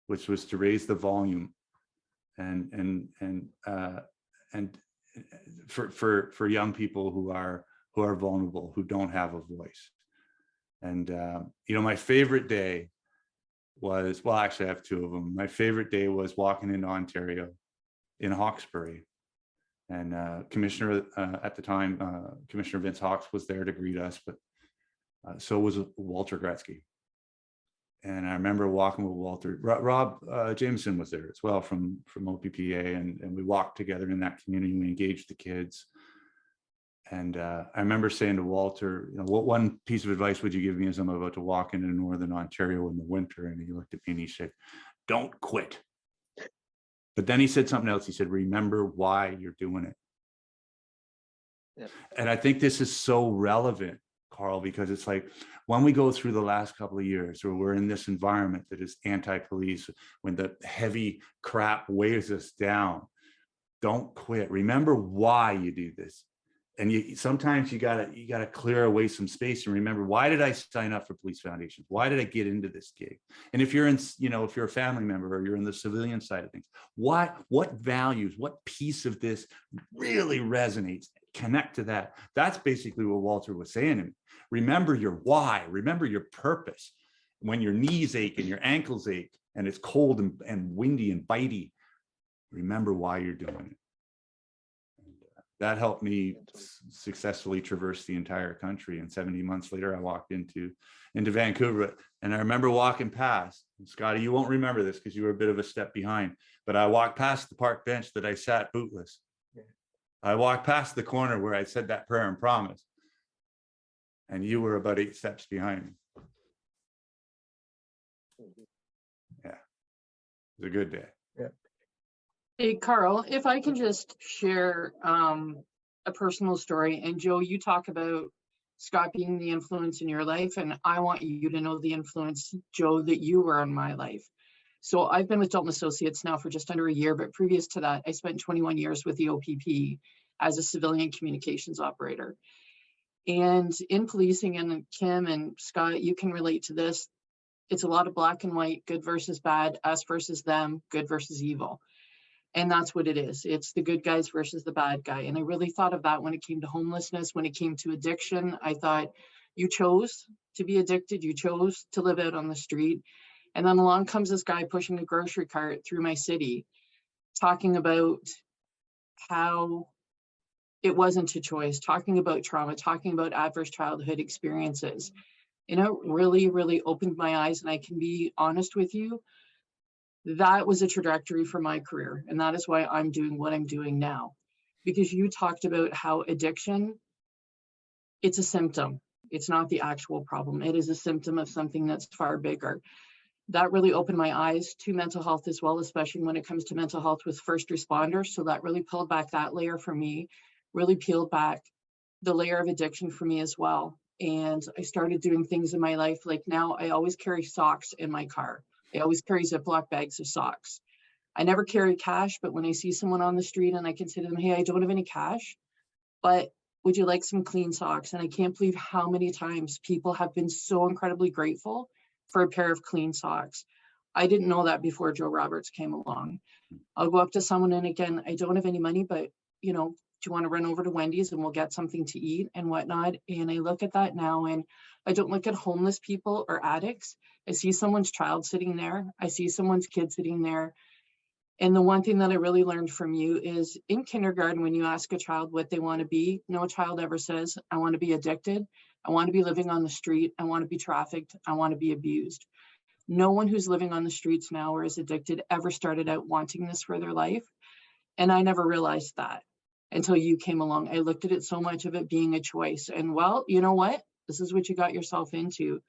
which was to raise the volume and for young people who are vulnerable, who don't have a voice. And, my favorite day was, well, actually I have two of them. My favorite day was walking into Ontario in Hawkesbury, and Commissioner at the time, Commissioner Vince Hawkes was there to greet us, but so was Walter Gretzky. And I remember walking with Walter. Rob Jameson was there as well from OPPA, and we walked together in that community. We engaged the kids. And I remember saying to Walter, what one piece of advice would you give me as I'm about to walk into Northern Ontario in the winter? And he looked at me and he said, don't quit. But then he said something else. He said, remember why you're doing it. Yeah. And I think this is so relevant, Carl, because it's like when we go through the last couple of years where we're in this environment that is anti-police, when the heavy crap weighs us down, Don't quit. Remember why you do this. And sometimes you gotta clear away some space and remember, why did I sign up for Police Foundation? Why did I get into this gig? And if you're in, if you're a family member or you're in the civilian side of things, what values, what piece of this really resonates? Connect to that. That's basically what Walter was saying to me. Remember your why, remember your purpose. When your knees ache and your ankles ache and it's cold and windy and bitey, remember why you're doing it. That helped me successfully traverse the entire country. And 70 months later, I walked into Vancouver. And I remember walking past, Scotty, you won't remember this because you were a bit of a step behind, but I walked past the park bench that I sat bootless. I walked past the corner where I said that prayer and promise. And you were about 8 steps behind me. Yeah, it was a good day. Yeah. Hey, Carl, if I can just share a personal story. And Joe, you talk about Scott being the influence in your life, and I want you to know the influence, Joe, that you were in my life. So I've been with Dalton Associates now for just under a year, but previous to that, I spent 21 years with the OPP as a civilian communications operator. And in policing, and Kim and Scott, you can relate to this. It's a lot of black and white, good versus bad, us versus them, good versus evil. And that's what it is. It's the good guys versus the bad guy. And I really thought of that when it came to homelessness, when it came to addiction. I thought, you chose to be addicted. You chose to live out on the street. And then along comes this guy pushing a grocery cart through my city, talking about how it wasn't a choice, talking about trauma, talking about adverse childhood experiences. You know, really, really opened my eyes. And I can be honest with you, that was a trajectory for my career. And that is why I'm doing what I'm doing now. Because you talked about how addiction, it's a symptom. It's not the actual problem. It is a symptom of something that's far bigger. That really opened my eyes to mental health as well, especially when it comes to mental health with first responders. So that really pulled back that layer for me, really peeled back the layer of addiction for me as well. And I started doing things in my life. Like now I always carry socks in my car. I always carry Ziploc bags of socks. I never carry cash, but when I see someone on the street and I can say to them, hey, I don't have any cash, but would you like some clean socks? And I can't believe how many times people have been so incredibly grateful for a pair of clean socks. I didn't know that before Joe Roberts came along. I'll go up to someone and again, I don't have any money, but you know, do you want to run over to Wendy's and we'll get something to eat and whatnot? And I look at that now and I don't look at homeless people or addicts. I see someone's child sitting there. I see someone's kid sitting there. And the one thing that I really learned from you is in kindergarten, when you ask a child what they want to be, no child ever says, I want to be addicted. I want to be living on the street. I want to be trafficked. I want to be abused. No one who's living on the streets now or is addicted ever started out wanting this for their life. And I never realized that until you came along. I looked at it so much of it being a choice. And well, you know what? This is what you got yourself into.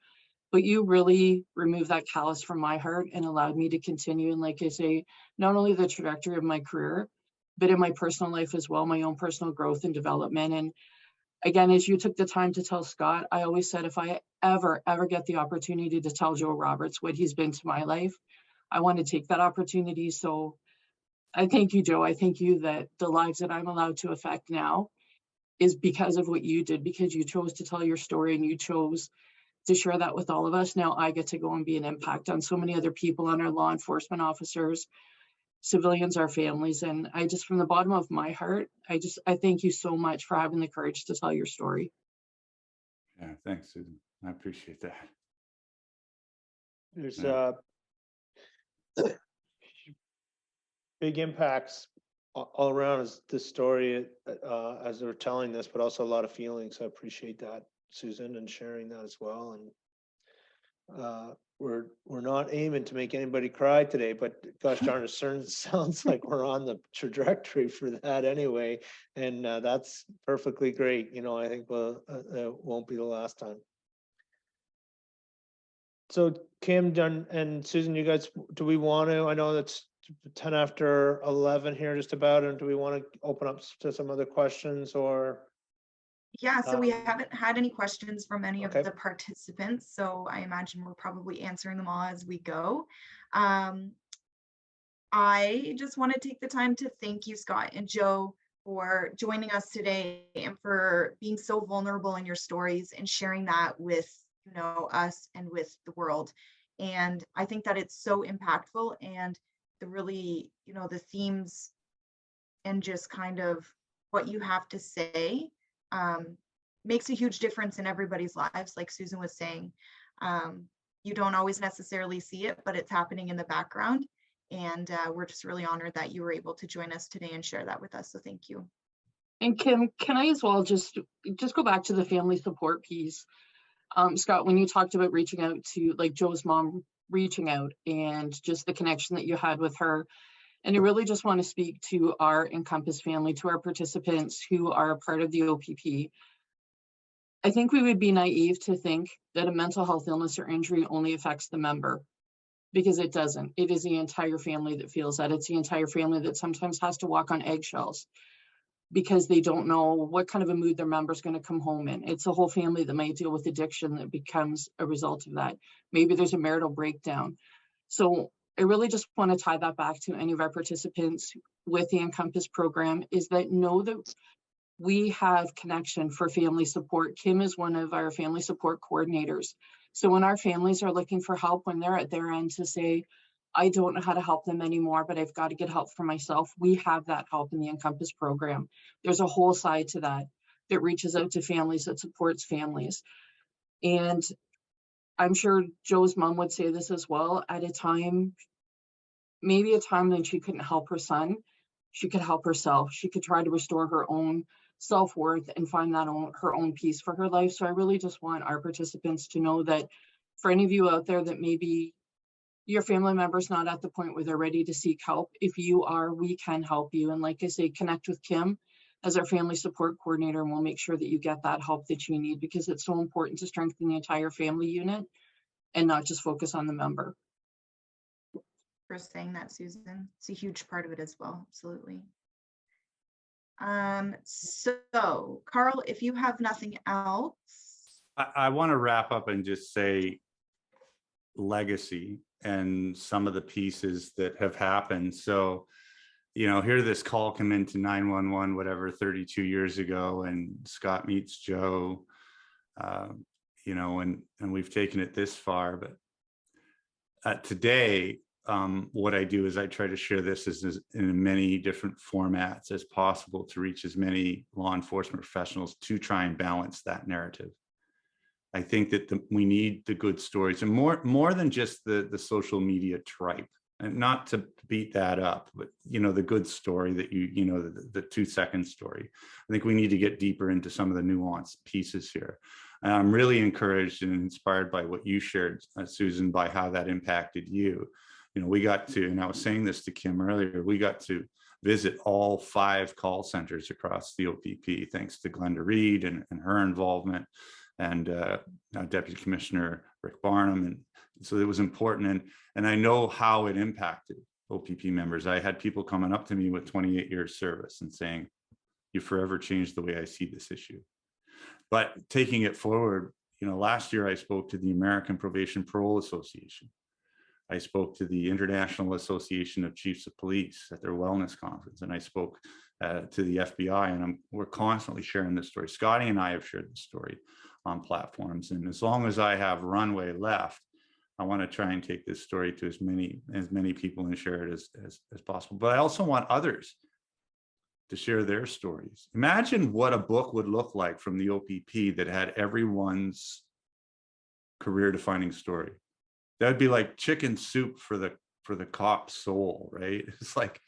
But you really removed that callous from my heart and allowed me to continue. And like I say, not only the trajectory of my career, but in my personal life as well, my own personal growth and development. And again, as you took the time to tell Scott, I always said, if I ever get the opportunity to tell Joe Roberts what he's been to my life, I want to take that opportunity. So I thank you, Joe. I thank you that the lives that I'm allowed to affect now is because of what you did, because you chose to tell your story and you chose to share that with all of us. Now I get to go and be an impact on so many other people, on our law enforcement officers, civilians, our families. And I just, from the bottom of my heart, I thank you so much for having the courage to tell your story. Yeah, thanks, Susan. I appreciate that. There's Yeah. big impacts all around as this story, as they're telling this, but also a lot of feelings. I appreciate that, Susan, and sharing that as well. And we're not aiming to make anybody cry today, but gosh darn it, sounds like we're on the trajectory for that anyway. And that's perfectly great. You know, I think it won't be the last time. So Kim, Dunn, and Susan, you guys, do we want to, I know that's 10 after 11 here just about, and do we want to open up to some other questions or? Yeah, so we haven't had any questions from any okay. of the participants, so I imagine we're probably answering them all as we go. I just want to take the time to thank you, Scott and Joe, for joining us today and for being so vulnerable in your stories and sharing that with, us and with the world. And I think that it's so impactful, and the really, the themes and just kind of what you have to say um, makes a huge difference in everybody's lives. Like Susan was saying, you don't always necessarily see it, but it's happening in the background. And we're just really honored that you were able to join us today and share that with us. So thank you. And Kim, can I as well just go back to the family support piece? Scott, when you talked about reaching out to like Joe's mom, reaching out and just the connection that you had with her. And I really just want to speak to our Encompass family, to our participants who are a part of the OPP. I think we would be naive to think that a mental health illness or injury only affects the member, because it doesn't. It is the entire family that feels that. It's the entire family that sometimes has to walk on eggshells because they don't know what kind of a mood their member's going to come home in. It's a whole family that might deal with addiction that becomes a result of that. Maybe there's a marital breakdown. So I really just want to tie that back to any of our participants with the Encompass program, is that know that we have connection for family support. Kim is one of our family support coordinators. So when our families are looking for help, when they're at their end to say, I don't know how to help them anymore, but I've got to get help for myself, we have that help in the Encompass program. There's a whole side to that that reaches out to families, that supports families. And I'm sure Joe's mom would say this as well. At a time, maybe a time when she couldn't help her son, she could help herself. She could try to restore her own self-worth and find that her own peace for her life. So I really just want our participants to know that for any of you out there that maybe your family member's not at the point where they're ready to seek help, if you are, we can help you. And like I say, connect with Kim as our family support coordinator, and we'll make sure that you get that help that you need, because it's so important to strengthen the entire family unit and not just focus on the member. For saying that, Susan. It's a huge part of it as well. Absolutely. So Carl, if you have nothing else. I want to wrap up and just say legacy and some of the pieces that have happened. So, here this call come into 911, whatever, 32 years ago, and Scott meets Joe, and we've taken it this far. But today, what I do is I try to share this as in many different formats as possible to reach as many law enforcement professionals to try and balance that narrative. I think that we need the good stories, and more than just the social media tripe, and not to beat that up, but the good story that the 2-second story. I think we need to get deeper into some of the nuanced pieces here. And I'm really encouraged and inspired by what you shared, Susan, by how that impacted you. We got to, and I was saying this to Kim earlier, we got to visit all 5 call centers across the OPP, thanks to Glenda Reed and her involvement, and Deputy Commissioner Rick Barnum. And so it was important. And I know how it impacted OPP members. I had people coming up to me with 28 years service and saying, you forever changed the way I see this issue. But taking it forward, last year I spoke to the American Probation Parole Association. I spoke to the International Association of Chiefs of Police at their wellness conference, and I spoke to the FBI, and we're constantly sharing this story. Scotty and I have shared this story on platforms, and as long as I have runway left, I want to try and take this story to as many people and share it as possible. But I also want others to share their stories. Imagine what a book would look like from the OPP that had everyone's career-defining story. That would be like chicken soup for the cop's soul, right? It's like,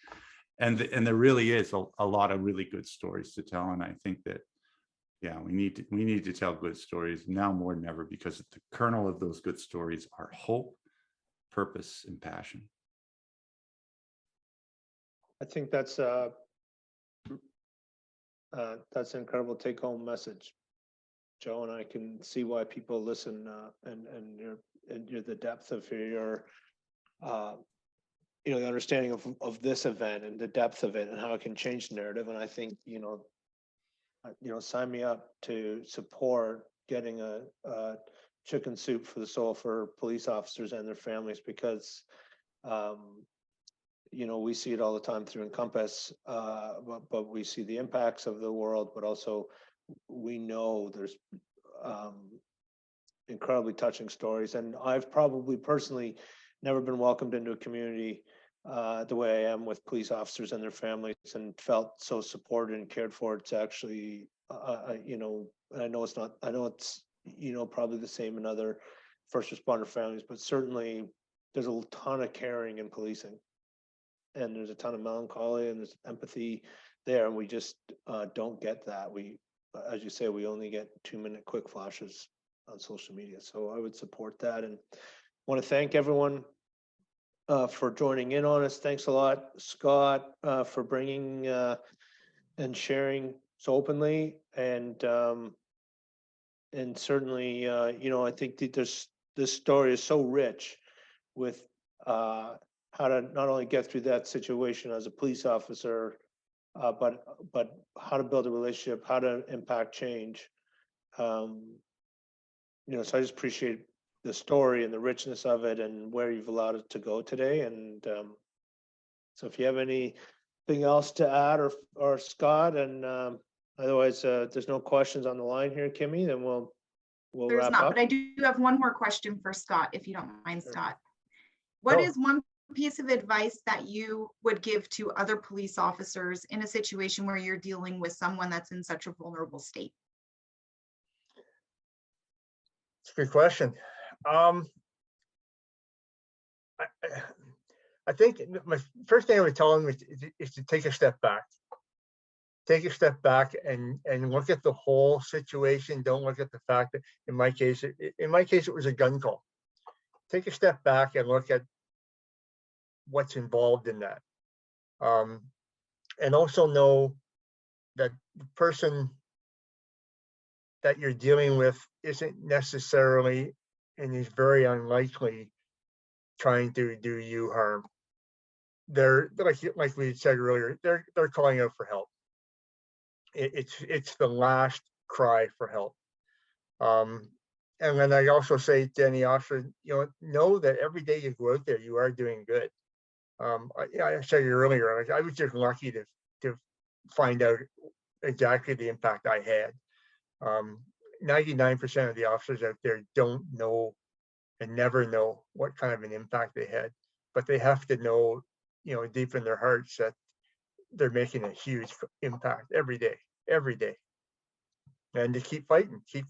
and there really is a lot of really good stories to tell. And I think that, yeah, we need to tell good stories now more than ever, because at the kernel of those good stories are hope, purpose, and passion. I think that's an incredible take-home message, Joe, and I can see why people listen, and the depth of your the understanding of this event and the depth of it and how it can change the narrative. And I think sign me up to support getting a chicken soup for the soul for police officers and their families, because you know, we see it all the time through Encompass, but we see the impacts of the world, but also we know there's incredibly touching stories. And I've probably personally never been welcomed into a community the way I am with police officers and their families, and felt so supported and cared for. It's actually, you know, I know it's not, I know it's, you know, probably the same in other first responder families, but certainly there's a ton of caring in policing. And there's a ton of melancholy and there's empathy there. And we just don't get that. We, as you say, we only get 2-minute quick flashes on social media. So I would support that, and want to thank everyone for joining in on us. Thanks a lot, Scott, for bringing and sharing so openly. And certainly, you know, I think that this story is so rich with how to not only get through that situation as a police officer, but how to build a relationship, how to impact change. You know, so I just appreciate the story and the richness of it and where you've allowed it to go today. And so if you have anything else to add, or Scott, and otherwise, there's no questions on the line here, Kimmy, then we'll There's wrap not, up. but I do have one more question for Scott, if you don't mind, Sure. Scott. What Go. is one piece of advice that you would give to other police officers in a situation where you're dealing with someone that's in such a vulnerable state? It's a good question. I think my first thing I would tell them is to take a step back. Take a step back and look at the whole situation. Don't look at the fact that in my case it was a gun call. Take a step back and look at what's involved in that. And also know that the person that you're dealing with isn't necessarily, and is very unlikely, trying to do you harm. They're like we said earlier, they're calling out for help. It's the last cry for help. And then I also say to any officer, you know that every day you go out there, you are doing good. I said earlier, like, I was just lucky to find out exactly the impact I had. 99% of the officers out there don't know and never know what kind of an impact they had, but they have to know, you know, deep in their hearts that they're making a huge impact every day, and to keep fighting, keep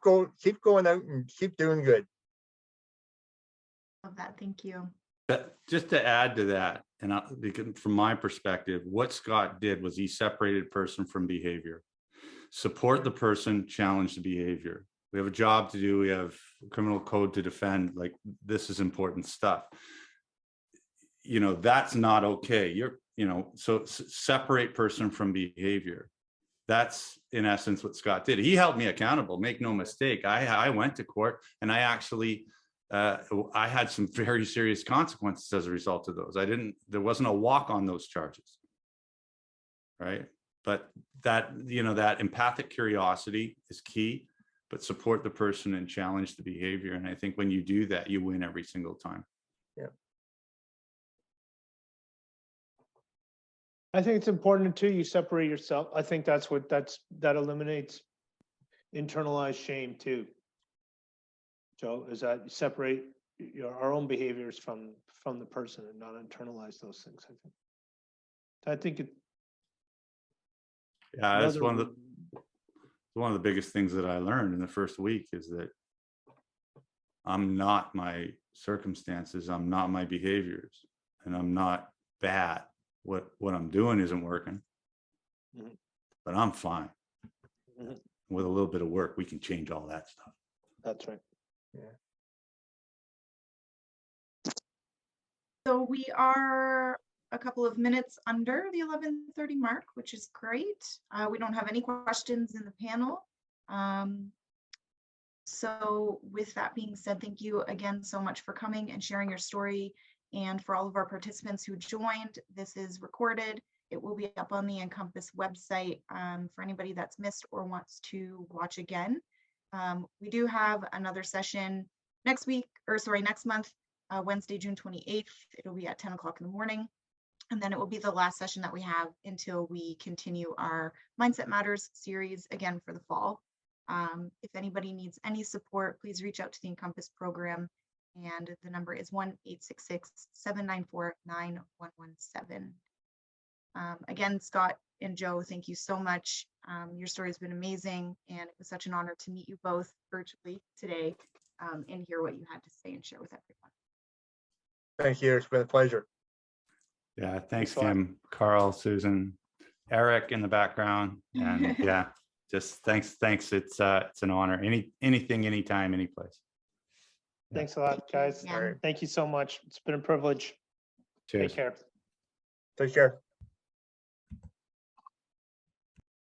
going out and keep doing good. Love that. Thank you. But just to add to that, and because from my perspective, what Scott did was he separated person from behavior. Support the person, challenge the behavior. We have a job to do. We have criminal code to defend. Like, this is important stuff. You know, that's not okay. So separate person from behavior. That's in essence what Scott did. He held me accountable. Make no mistake. I went to court, and I actually, I had some very serious consequences as a result of those. There wasn't a walk on those charges. Right. But that empathic curiosity is key, but support the person and challenge the behavior. And I think when you do that, you win every single time. Yeah. I think it's important too, you separate yourself. I think that eliminates internalized shame too. Joe, is that you separate our own behaviors from the person and not internalize those things. I think it. Yeah, that's one of the biggest things that I learned in the first week is that I'm not my circumstances, I'm not my behaviors, and I'm not bad. What I'm doing isn't working, but I'm fine. With a little bit of work, we can change all that stuff. That's right. Yeah. So we are a couple of minutes under the 11:30 mark, which is great. We don't have any questions in the panel. So with that being said, thank you again so much for coming and sharing your story. And for all of our participants who joined, this is recorded. It will be up on the Encompass website for anybody that's missed or wants to watch again. We do have another session next month. Wednesday, June 28th. It'll be at 10 o'clock in the morning. And then it will be the last session that we have until we continue our Mindset Matters series again for the fall. If anybody needs any support, please reach out to the Encompass program. And the number is 1-866-794-9117. Again, Scott and Joe, thank you so much. Your story has been amazing, and it was such an honor to meet you both virtually today and hear what you had to say and share with everyone. Thank you. It's been a pleasure. Yeah, thanks, Thanks a lot. Kim, Carl, Susan, Eric in the background, and yeah, just thanks. It's an honor. Anything, anytime, any place. Yeah. Thanks a lot, guys. Yeah. All right. Thank you so much. It's been a privilege. Cheers. Take care. Take care.